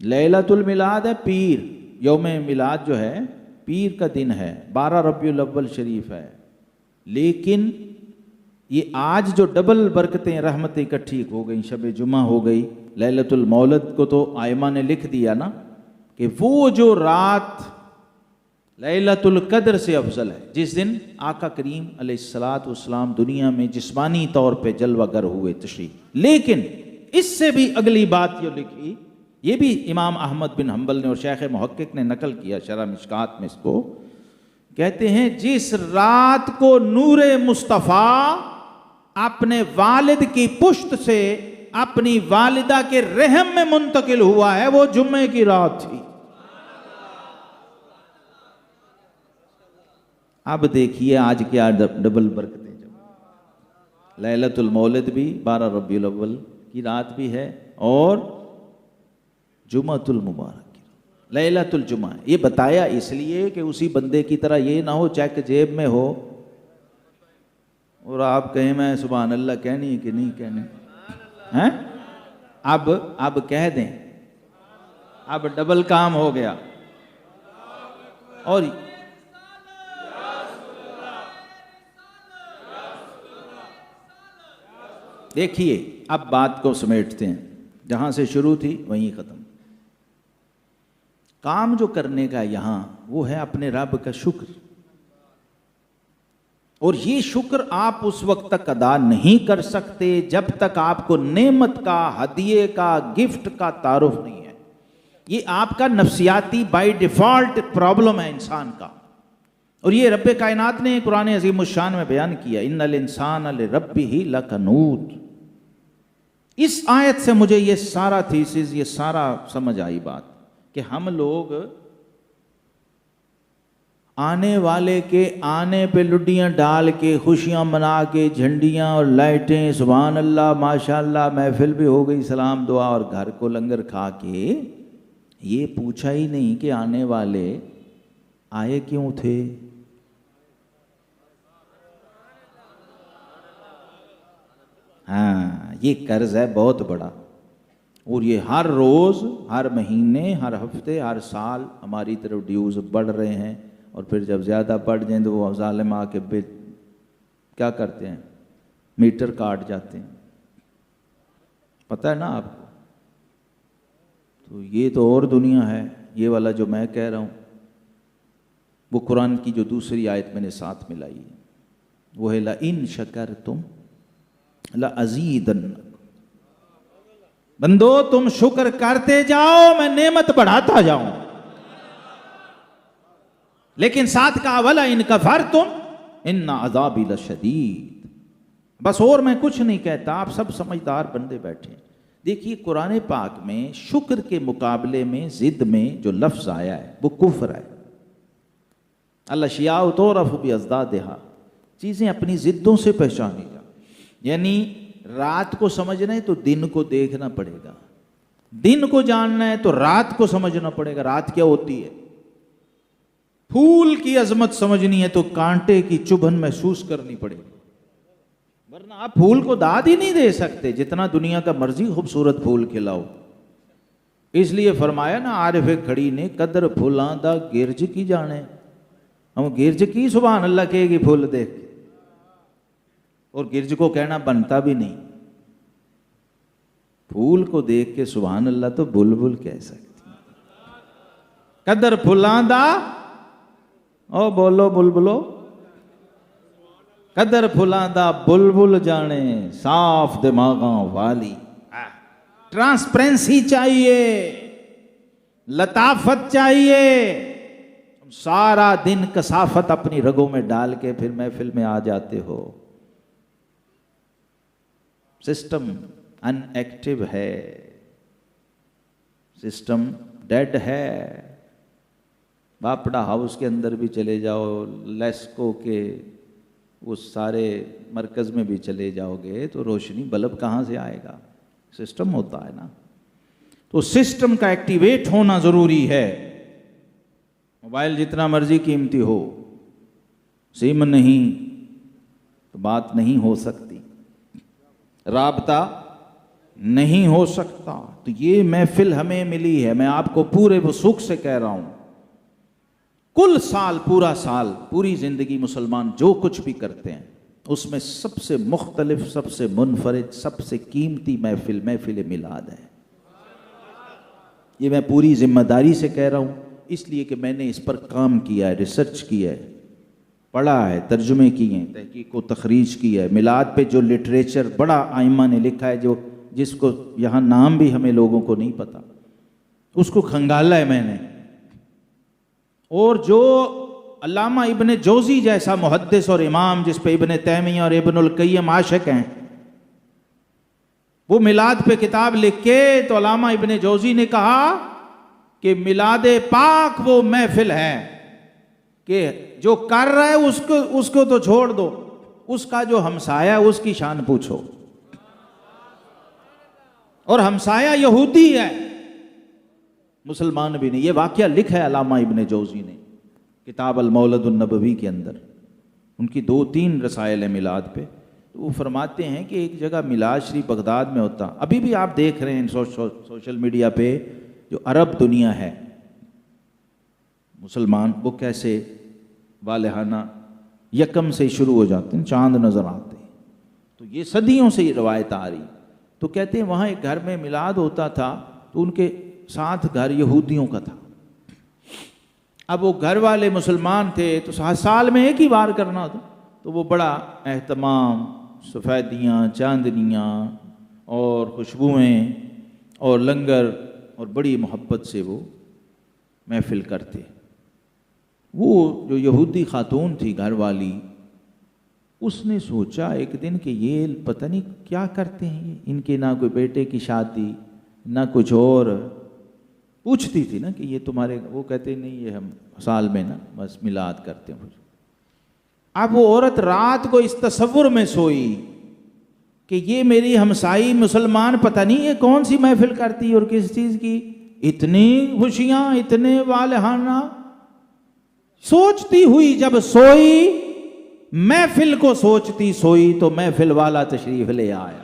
لیلۃ الميلاد ہے، پیر، یوم میلاد جو ہے پیر کا دن ہے، 12 ربیع الاول شریف ہے، لیکن یہ آج جو ڈبل برکتیں رحمتیں اکٹھی ہو گئیں، شب جمعہ ہو گئی، لیلۃ المولد کو تو آئمہ نے لکھ دیا نا کہ وہ جو رات لیلۃ القدر سے افضل ہے، جس دن آقا کریم علیہ الصلوۃ والسلام دنیا میں جسمانی طور پہ جلوہ گر ہوئے تشریف۔ لیکن اس سے بھی اگلی بات یہ لکھی، یہ بھی امام احمد بن حنبل نے اور شیخ محقق نے نقل کیا شرح مشکات میں، اس کو کہتے ہیں جس رات کو نور مصطفیٰ اپنے والد کی پشت سے اپنی والدہ کے رحم میں منتقل ہوا ہے، وہ جمعے کی رات تھی۔ اب دیکھیے آج کیا ڈبل برکتیں، جب لیلۃ المولد بھی 12 ربیع الاول کی رات بھی ہے اور جمعۃ المبارک، لیلۃ الجمعہ۔ یہ بتایا اس لیے کہ اسی بندے کی طرح یہ نہ ہو چیک جیب میں ہو اور آپ کہیں میں سبحان اللہ کہنی کہ نہیں کہنی ہیں، اب کہہ دیں، اب ڈبل کام ہو گیا۔ اور دیکھیے اب بات کو سمیٹتے ہیں، جہاں سے شروع تھی وہیں ختم۔ کام جو کرنے کا یہاں وہ ہے اپنے رب کا شکر، اور یہ شکر آپ اس وقت تک ادا نہیں کر سکتے جب تک آپ کو نعمت کا، ہدیے کا، گفٹ کا تعارف نہیں ہے۔ یہ آپ کا نفسیاتی بائی ڈیفالٹ پرابلم ہے انسان کا، اور یہ رب کائنات نے قرآن عظیم الشان میں بیان کیا، ان الانسان لربہ لکنود۔ اس آیت سے مجھے یہ سارا تھیسس، یہ سارا سمجھ آئی بات کہ ہم لوگ آنے والے کے آنے پہ لڈیاں ڈال کے، خوشیاں منا کے، جھنڈیاں اور لائٹیں، سبحان اللہ ماشاءاللہ، محفل بھی ہو گئی، سلام دعا، اور گھر کو لنگر کھا کے یہ پوچھا ہی نہیں کہ آنے والے آئے کیوں تھے۔ ہاں، یہ قرض ہے بہت بڑا، اور یہ ہر روز، ہر مہینے، ہر ہفتے، ہر سال ہماری طرف ڈیوز بڑھ رہے ہیں، اور پھر جب زیادہ بڑھ جائیں تو وہ ظالم آ کے کیا کرتے ہیں، میٹر کاٹ جاتے ہیں، پتہ ہے نا آپ کو۔ تو یہ تو اور دنیا ہے، یہ والا جو میں کہہ رہا ہوں وہ قرآن کی جو دوسری آیت میں نے ساتھ ملائی ہے، وہ ہے لَإِن شَكَرْتُمْ لَأَزِيدَنَّكُمْ۔ بندو تم شکر کرتے جاؤ، میں نعمت بڑھاتا جاؤں، لیکن ساتھ کہا وَلَئِن كَفَرْتُمْ إِنَّ عَذَابِي لَشَدِيدٌ۔ بس اور میں کچھ نہیں کہتا، آپ سب سمجھدار بندے بیٹھے ہیں۔ دیکھیے قرآن پاک میں شکر کے مقابلے میں ضد میں جو لفظ آیا ہے وہ کفر ہے۔ الاشیاء تعرف بأضدادها، چیزیں اپنی ضدوں سے پہچانی جا. یعنی رات کو سمجھنا ہے تو دن کو دیکھنا پڑے گا, دن کو جاننا ہے تو رات کو سمجھنا پڑے گا رات کیا ہوتی ہے. پھول کی عظمت سمجھنی ہے تو کانٹے کی چبھن محسوس کرنی پڑے گی, ورنہ آپ پھول کو داد ہی نہیں دے سکتے جتنا دنیا کا مرضی خوبصورت پھول کھلاؤ. اس لیے فرمایا نا عارف کھڑی نے قدر پھولاں دا گرج کی جانے. ہم گرج کی سبحان اللہ کہے گی پھول دیکھ کے, اور گرج کو کہنا بنتا بھی نہیں. پھول کو دیکھ کے سبحان اللہ تو بلبل کہہ سکتی. قدر پھولاں دا, او بولو بلبلو, قدر پھولاں دا بلبل جانے صاف دماغاں والی. ٹرانسپیرنسی چاہیے, لطافت چاہیے. سارا دن کثافت اپنی رگوں میں ڈال کے پھر محفل میں آ جاتے ہو. سسٹم ان ایکٹیو ہے, سسٹم ڈیڈ ہے. باپڑا ہاؤس کے اندر بھی چلے جاؤ, لیسکو کے اس سارے مرکز میں بھی چلے جاؤ گے تو روشنی بلب کہاں سے آئے گا؟ سسٹم ہوتا ہے نا. تو سسٹم کا ایکٹیویٹ ہونا ضروری ہے. موبائل جتنا مرضی قیمتی ہو, سم نہیں تو بات نہیں ہو سکتی, رابطہ نہیں ہو سکتا. تو یہ محفل ہمیں ملی ہے, میں آپ کو پورے وثوق سے کہہ رہا ہوں. کل سال, پورا سال, پوری زندگی مسلمان جو کچھ بھی کرتے ہیں اس میں سب سے مختلف, سب سے منفرد, سب سے قیمتی محفل محفل میلاد ہے. یہ میں پوری ذمہ داری سے کہہ رہا ہوں, اس لیے کہ میں نے اس پر کام کیا ہے, ریسرچ کیا ہے, پڑھا ہے, ترجمے کیے ہیں, تحقیق و تخریج کی ہے. میلاد پہ جو لٹریچر بڑا آئمہ نے لکھا ہے, جو جس کو یہاں نام بھی ہمیں لوگوں کو نہیں پتا, اس کو کھنگالا ہے میں نے. اور جو علامہ ابن جوزی جیسا محدث اور امام جس پہ ابن تیمیہ اور ابن القیم عاشق ہیں, وہ میلاد پہ کتاب لکھ کے, تو علامہ ابن جوزی نے کہا کہ میلاد پاک وہ محفل ہے کہ جو کر رہا ہے اس کو تو چھوڑ دو, اس کا جو ہمسایہ ہے اس کی شان پوچھو. اور ہمسایہ یہودی ہے, مسلمان بھی نہیں. یہ واقعہ لکھا ہے علامہ ابن جوزی نے کتاب المولد النبوی کے اندر. ان کی 2-3 رسائل ہیں میلاد پہ. تو وہ فرماتے ہیں کہ ایک جگہ میلاد شریف بغداد میں ہوتا, ابھی بھی آپ دیکھ رہے ہیں سوشل میڈیا پہ جو عرب دنیا ہے مسلمان, وہ کیسے والہانہ یکم سے شروع ہو جاتے ہیں, چاند نظر آتے ہیں. تو یہ صدیوں سے یہ روایت آ رہی. تو کہتے ہیں وہاں ایک گھر میں میلاد ہوتا تھا, تو ان کے ساتھ گھر یہودیوں کا تھا. اب وہ گھر والے مسلمان تھے, تو سال میں ایک ہی بار کرنا ہوتا, تو وہ بڑا اہتمام, سفیدیاں, چاندنیاں اور خوشبوئیں اور لنگر اور بڑی محبت سے وہ محفل کرتے. وہ جو یہودی خاتون تھی گھر والی, اس نے سوچا ایک دن کہ یہ پتہ نہیں کیا کرتے ہیں, ان کے نہ کوئی بیٹے کی شادی نہ کچھ اور. پوچھتی تھی نا کہ یہ تمہارے, وہ کہتے نہیں یہ ہم سال میں نا بس میلاد کرتے ہیں. اب وہ عورت رات کو اس تصور میں سوئی کہ یہ میری ہمسائی مسلمان پتہ نہیں یہ کون سی محفل کرتی اور کس چیز کی, اتنی خوشیاں, اتنے والہانہ. سوچتی ہوئی جب سوئی, محفل کو سوچتی سوئی, تو محفل والا تشریف لے آیا.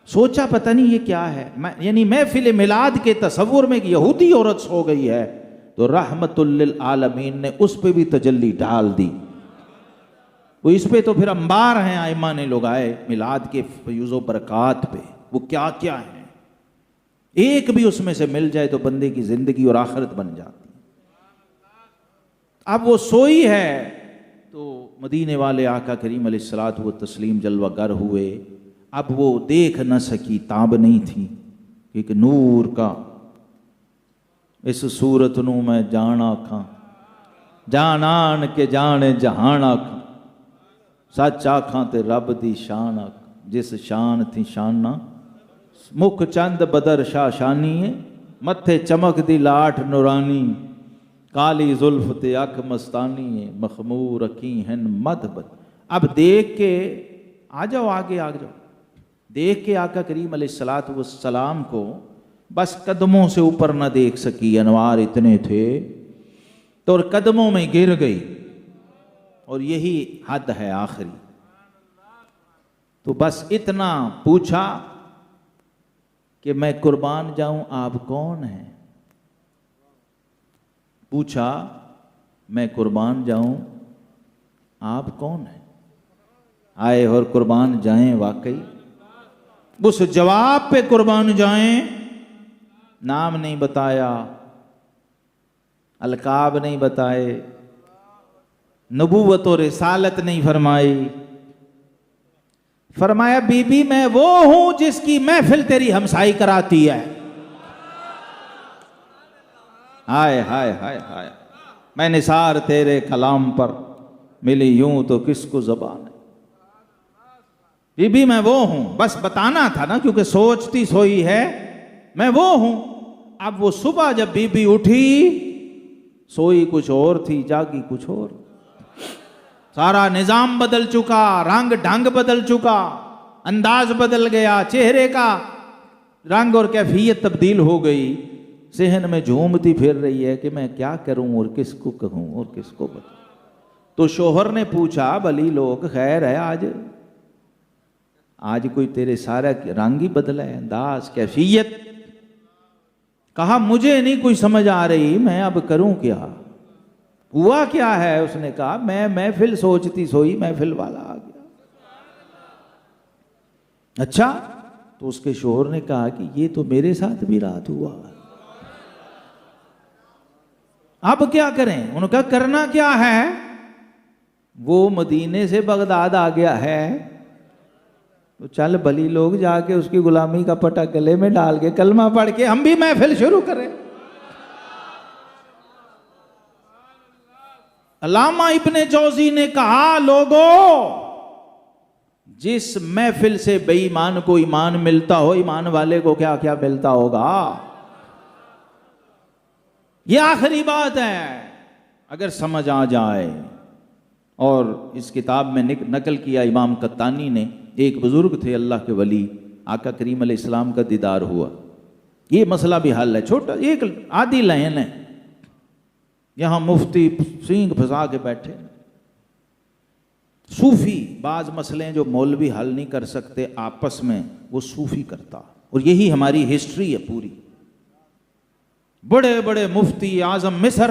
سوچا پتہ نہیں یہ کیا ہے, یعنی محفل میلاد کے تصور میں ایک یہودی عورت سو گئی ہے, تو رحمت للعالمین نے اس پہ بھی تجلی ڈال دی. وہ اس پہ تو پھر انبار ہیں ائمہ نے لگائے میلاد کے فیوز و برکات پہ, وہ کیا کیا ہیں. ایک بھی اس میں سے مل جائے تو بندے کی زندگی اور آخرت بن جاتی. اب وہ سوئی ہے تو مدینے والے آقا کریم علیہ الصلوۃ والتسلیم جلوہ گر ہوئے. اب وہ دیکھ نہ سکی, تاب نہیں تھی. ایک نور کا اس صورت نو میں جان آکھاں, جان آن کے جانے جہان آکھاں, سچ آکھاں تے رب دی شان آکھاں, جس شان تھی شان نہ مکھ چند بدر شاہ شانی ہے, متھے چمک دی لاٹ نورانی, کالی زلف تے اک مستانی مخمور کی ہن مدبت. اب دیکھ کے آ جاؤ، آگے آ جاؤ. دیکھ کے آقا کریم علیہ الصلوۃ والسلام کو بس قدموں سے اوپر نہ دیکھ سکی، انوار اتنے تھے تو اور قدموں میں گر گئی. اور یہی حد ہے آخری. تو بس اتنا پوچھا کہ میں قربان جاؤں، آپ کون ہیں؟ پوچھا میں قربان جاؤں، آپ کون ہیں؟ آئے اور قربان جائیں. واقعی اس جواب پہ قربان جائیں. نام نہیں بتایا، القاب نہیں بتائے، نبوت و رسالت نہیں فرمائی. فرمایا بی بی میں وہ ہوں جس کی محفل تیری ہمسائی کراتی ہے. ہائے ہائے ہائے ہائے، میں نثار تیرے کلام پر ملی یوں تو کس کو زبان ہے. بی بی میں وہ ہوں، بس بتانا تھا نا، کیونکہ سوچتی سوئی ہے میں وہ ہوں. اب وہ صبح جب بی بی اٹھی، سوئی کچھ اور تھی، جاگی کچھ اور. سارا نظام بدل چکا، رنگ ڈھنگ بدل چکا، انداز بدل گیا، چہرے کا رنگ اور کیفیت تبدیل ہو گئی. ذہن میں جھومتی پھر رہی ہے کہ میں کیا کروں اور کس کو کہوں اور کس کو بتاؤں. تو شوہر نے پوچھا بلی لوگ خیر ہے، آج کوئی تیرے سارا رنگ ہی بدلا ہے، انداز کیفیت. کہا مجھے نہیں کوئی سمجھ آ رہی، میں اب کروں کیا، ہوا کیا ہے؟ اس نے کہا میں محفل سوچتی سوئی محفل والا آ گیا. اچھا، تو اس کے شوہر نے کہا کہ یہ تو میرے ساتھ بھی رات ہوا، اب کیا کریں؟ انہوں نے کہا کرنا کیا ہے؟ وہ مدینے سے بغداد آ گیا ہے، تو چل بلی لوگ جا کے اس کی غلامی کا پٹا گلے میں ڈال کے کلمہ پڑھ کے ہم بھی محفل شروع کریں. علامہ ابن جوزی نے کہا لوگو، جس محفل سے بے ایمان کو ایمان ملتا ہو، ایمان والے کو کیا کیا ملتا ہوگا. یہ آخری بات ہے اگر سمجھ آ جائے. اور اس کتاب میں نقل کیا امام قطانی نے، ایک بزرگ تھے اللہ کے ولی، آقا کریم علیہ السلام کا دیدار ہوا. یہ مسئلہ بھی حل ہے، چھوٹا ایک آدھی لائن ہے. یہاں مفتی سینگ پھنسا کے بیٹھے، صوفی بعض مسئلے جو مولوی حل نہیں کر سکتے آپس میں وہ صوفی کرتا. اور یہی ہماری ہسٹری ہے پوری. بڑے بڑے مفتی اعظم مصر،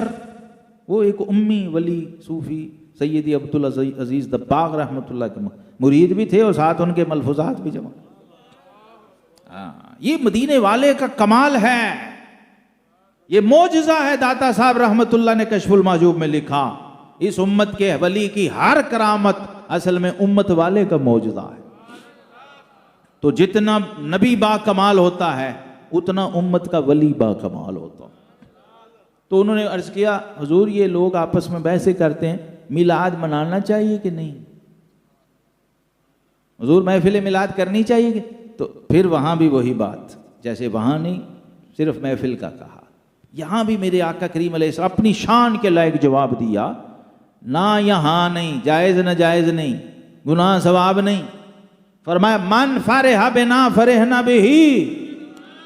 وہ ایک امی ولی صوفی سیدی عبدالعزیز دباغ رحمۃ اللہ کے مرید بھی تھے اور ساتھ ان کے ملفوظات بھی جمع. یہ مدینے والے کا کمال ہے، یہ معجزہ ہے. داتا صاحب رحمۃ اللہ نے کشف المحجوب میں لکھا اس امت کے ولی کی ہر کرامت اصل میں امت والے کا معجزہ ہے. تو جتنا نبی با کمال ہوتا ہے اتنا امت کا ولی با کمال ہوتا. تو انہوں نے عرض کیا حضور یہ لوگ آپس میں بحثیں کرتے ہیں میلاد منانا چاہیے کہ نہیں، حضور محفل میلاد کرنی چاہیے کہ. تو پھر وہاں بھی وہی بات، جیسے وہاں نہیں صرف محفل کا کہا، یہاں بھی میرے آقا کریم علیہ السلام اپنی شان کے لائق جواب دیا. نہ یہاں نہیں، جائز نہ جائز نہیں، گناہ ثواب نہیں. فرمایا من فرح بنا فرحنا بہی،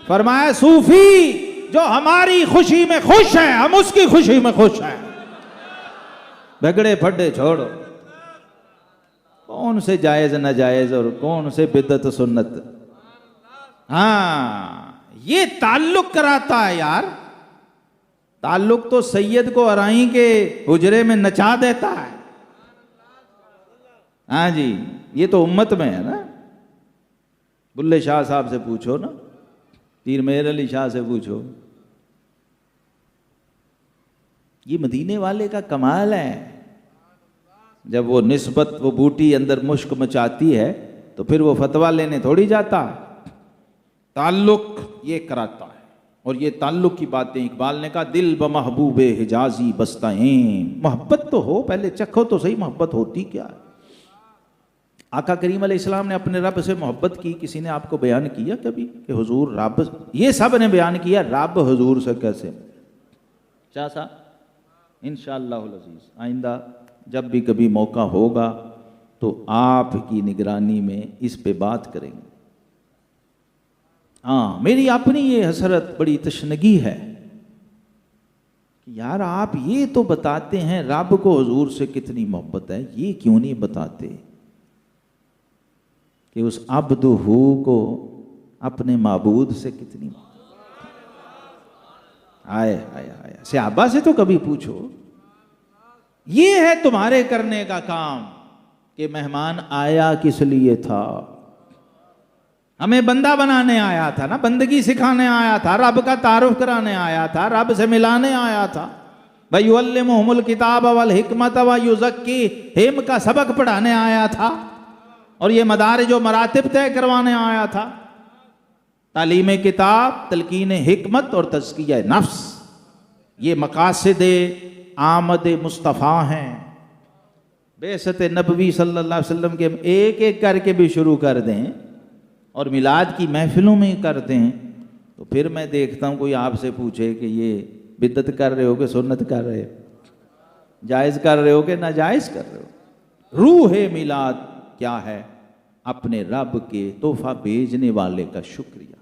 فرمایا صوفی جو ہماری خوشی میں خوش ہے ہم اس کی خوشی میں خوش ہیں. بگڑے پھڈے چھوڑو، کون سے جائز ناجائز اور کون سے بدعت سنت. ہاں یہ تعلق کراتا ہے یار. تعلق تو سید کو ارائیں کے حجرے میں نچا دیتا ہے. ہاں جی، یہ تو امت میں ہے نا. بلے شاہ صاحب سے پوچھو نا، پیر مہر علی شاہ سے پوچھو. یہ مدینے والے کا کمال ہے. جب وہ نسبت وہ بوٹی اندر مشک مچاتی ہے تو پھر وہ فتویٰ لینے تھوڑی جاتا. تعلق یہ کراتا ہے. اور یہ تعلق کی باتیں اقبال نے کہا دل بمحبوب حجازی بستائیں. محبت تو ہو، پہلے چکھو تو صحیح محبت ہوتی کیا ہے. آقا کریم علیہ السلام نے اپنے رب سے محبت کی، کسی نے آپ کو بیان کیا کبھی کہ حضور رب؟ یہ سب نے بیان کیا رب حضور سے کیسے. شاہ صاحب انشاءاللہ العزیز آئندہ جب بھی کبھی موقع ہوگا تو آپ کی نگرانی میں اس پہ بات کریں گے۔ ہاں میری اپنی یہ حسرت بڑی تشنگی ہے کہ یار آپ یہ تو بتاتے ہیں رب کو حضور سے کتنی محبت ہے، یہ کیوں نہیں بتاتے کہ اس عبدہ کو اپنے معبود سے کتنی محبت؟ آئے آئے آئے، صحابہ سے تو کبھی پوچھو۔ یہ ہے تمہارے کرنے کا کام کہ مہمان آیا کس لیے تھا؟ ہمیں بندہ بنانے آیا تھا نا، بندگی سکھانے آیا تھا، رب کا تعارف کرانے آیا تھا، رب سے ملانے آیا تھا۔ وَيُعَلِّمُهُمُ الْكِتَابَ وَالْحِكْمَةَ وَيُزَكِّيهِمْ کا سبق پڑھانے آیا تھا، اور یہ مدارج و مراتب طے کروانے آیا تھا۔ تعلیم کتاب، تلقین حکمت اور تزکیہ نفس، یہ مقاصد آمد مصطفیٰ ہیں۔ بعثت نبوی صلی اللہ علیہ وسلم کے ایک ایک کر کے بھی شروع کر دیں اور میلاد کی محفلوں میں کر دیں تو پھر میں دیکھتا ہوں کوئی آپ سے پوچھے کہ یہ بدعت کر رہے ہو کہ سنت کر رہے ہو، جائز کر رہے ہو کہ ناجائز کر رہے ہو۔ روح میلاد کیا ہے؟ اپنے رب کے تحفہ بھیجنے والے کا شکریہ۔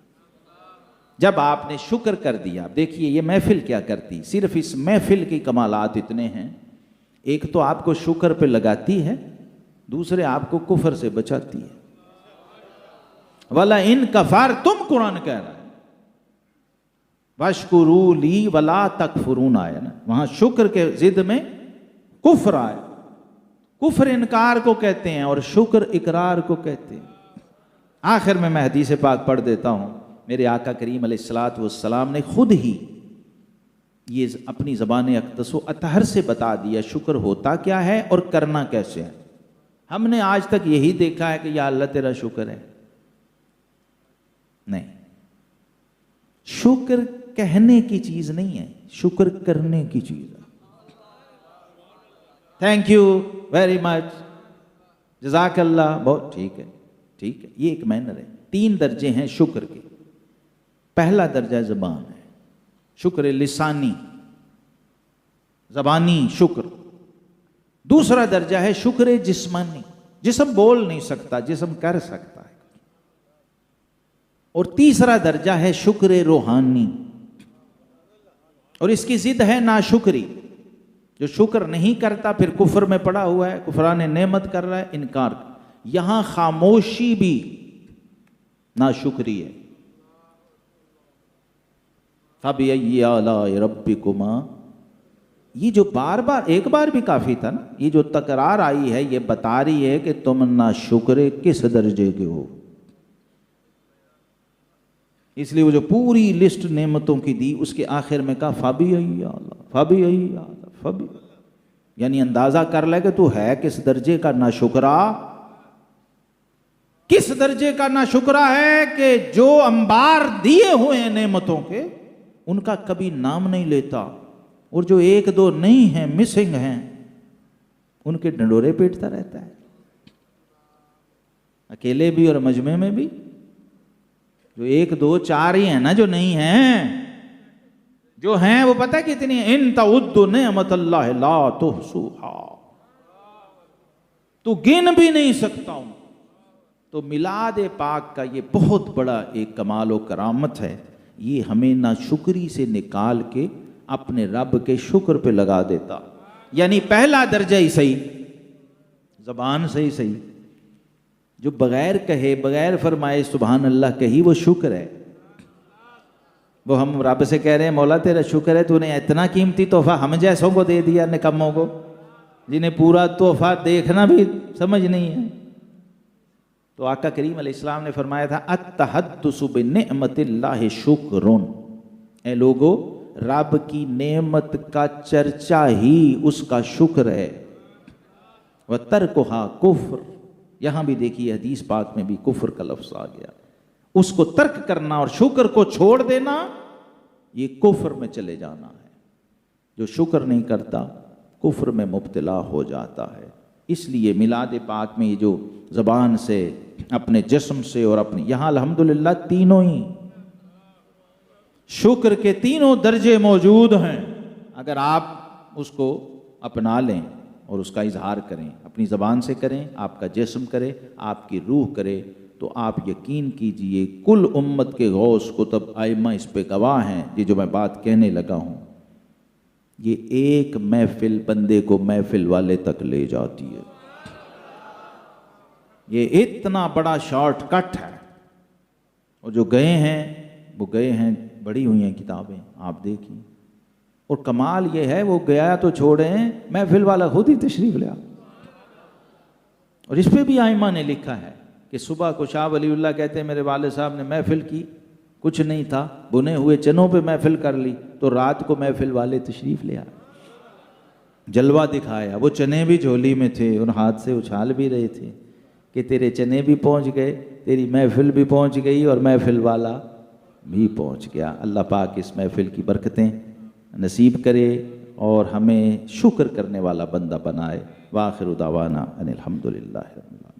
جب آپ نے شکر کر دیا، دیکھیے یہ محفل کیا کرتی، صرف اس محفل کی کمالات اتنے ہیں، ایک تو آپ کو شکر پہ لگاتی ہے، دوسرے آپ کو کفر سے بچاتی ہے۔ وَلَئِن كَفَرْتُمْ قرآن کہہ رہا ہے، وَاشْكُرُوا لِي وَلَا تَكْفُرُونَ آیا نا، وہاں شکر کے ضد میں کفر آیا۔ کفر انکار کو کہتے ہیں اور شکر اقرار کو کہتے ہیں۔ آخر میں حدیث پاک پڑھ دیتا ہوں، میرے آقا کریم علیہ الصلوۃ والسلام نے خود ہی یہ اپنی زبان اقدس و اطہر سے بتا دیا شکر ہوتا کیا ہے اور کرنا کیسے ہے۔ ہم نے آج تک یہی دیکھا ہے کہ یا اللہ تیرا شکر ہے، نہیں، شکر کہنے کی چیز نہیں ہے، شکر کرنے کی چیز ہے۔ تھینک یو ویری مچ، جزاک اللہ، بہت ٹھیک ہے، ٹھیک ہے، یہ ایک مینر ہے۔ 3 درجے ہیں شکر کے۔ پہلا درجہ زبان ہے، شکر لسانی، زبانی شکر۔ دوسرا درجہ ہے شکر جسمانی، جسم بول نہیں سکتا، جسم کر سکتا ہے۔ اور تیسرا درجہ ہے شکر روحانی، اور اس کی ضد ہے ناشکری۔ جو شکر نہیں کرتا پھر کفر میں پڑا ہوا ہے، کفران نعمت کر رہا ہے، انکار۔ یہاں خاموشی بھی ناشکری ہے۔ فَبِأَيِّ آلَاءِ رَبِّكُمَا، یہ جو بار بار، ایک بار بھی کافی تھا نا، یہ جو تکرار آئی ہے یہ بتا رہی ہے کہ تم ناشکر کس درجے کے ہو۔ اس لیے وہ جو پوری لسٹ نعمتوں کی دی اس کے آخر میں کہا فَبِأَيِّ آلَاءِ، فَبِأَيِّ آلَاءِ، فَبِأَيِّ، یعنی اندازہ کر لے کہ تو ہے کس درجے کا ناشکرا۔ کس درجے کا ناشکرا ہے کہ جو انبار دیے ہوئے ہیں نعمتوں کے ان کا کبھی نام نہیں لیتا، اور جو 1-2 نہیں ہیں، مسنگ ہیں، ان کے ڈنڈورے پیٹتا رہتا ہے، اکیلے بھی اور مجمع میں بھی۔ جو 1-2 4 ہی ہیں نا جو نہیں ہیں، جو ہیں وہ پتہ کتنی ہیں؟ ان تعدوا نعمت اللہ لا تحصوها، تو گن بھی نہیں سکتا ہوں۔ تو میلاد پاک کا یہ بہت بڑا ایک کمال و کرامت ہے، یہ ہمیں ناشکری سے نکال کے اپنے رب کے شکر پہ لگا دیتا۔ یعنی پہلا درجہ ہی صحیح، زبان سے ہی صحیح، جو بغیر کہے، بغیر فرمائے سبحان اللہ کہی، وہ شکر ہے۔ وہ ہم رب سے کہہ رہے ہیں مولا تیرا شکر ہے تو نے اتنا قیمتی تحفہ ہم جیسوں کو دے دیا، نکموں کو، جنہیں پورا تحفہ دیکھنا بھی سمجھ نہیں ہے۔ تو آقا کریم علیہ السلام نے فرمایا تھا التحدث بنعمت اللہ شکر، اے لوگو رب کی نعمت کا چرچا ہی اس کا شکر ہے۔ وَتَرْكُهَا کفر، یہاں بھی دیکھیے حدیث پاک میں بھی کفر کا لفظ آ گیا۔ اس کو ترک کرنا اور شکر کو چھوڑ دینا یہ کفر میں چلے جانا ہے۔ جو شکر نہیں کرتا کفر میں مبتلا ہو جاتا ہے۔ اس لیے میلاد پاک میں یہ جو زبان سے، اپنے جسم سے اور اپنی، یہاں الحمدللہ تینوں ہی شکر کے تینوں درجے موجود ہیں۔ اگر آپ اس کو اپنا لیں اور اس کا اظہار کریں، اپنی زبان سے کریں، آپ کا جسم کرے، آپ کی روح کرے، تو آپ یقین کیجئے کل امت کے غوث کتب ائمہ اس پہ گواہ ہیں، یہ جو میں بات کہنے لگا ہوں، یہ ایک محفل بندے کو محفل والے تک لے جاتی ہے۔ یہ اتنا بڑا شارٹ کٹ ہے، اور جو گئے ہیں وہ گئے ہیں، بڑی ہوئی ہیں کتابیں آپ دیکھیں، اور کمال یہ ہے وہ گیا تو چھوڑیں، محفل والا خود ہی تشریف لیا۔ اور اس پہ بھی ائمہ نے لکھا ہے کہ صبح کو شاہ ولی اللہ کہتے ہیں میرے والد صاحب نے محفل کی، کچھ نہیں تھا، بنے ہوئے چنوں پہ محفل کر لی، تو رات کو محفل والے تشریف لے آئے، جلوہ دکھایا، وہ چنے بھی جھولی میں تھے اور ہاتھ سے اچھال بھی رہے تھے کہ تیرے چنے بھی پہنچ گئے، تیری محفل بھی پہنچ گئی اور محفل والا بھی پہنچ گیا۔ اللہ پاک اس محفل کی برکتیں نصیب کرے اور ہمیں شکر کرنے والا بندہ بنائے۔ وآخر دعوانا ان الحمدللہ رب العالمین۔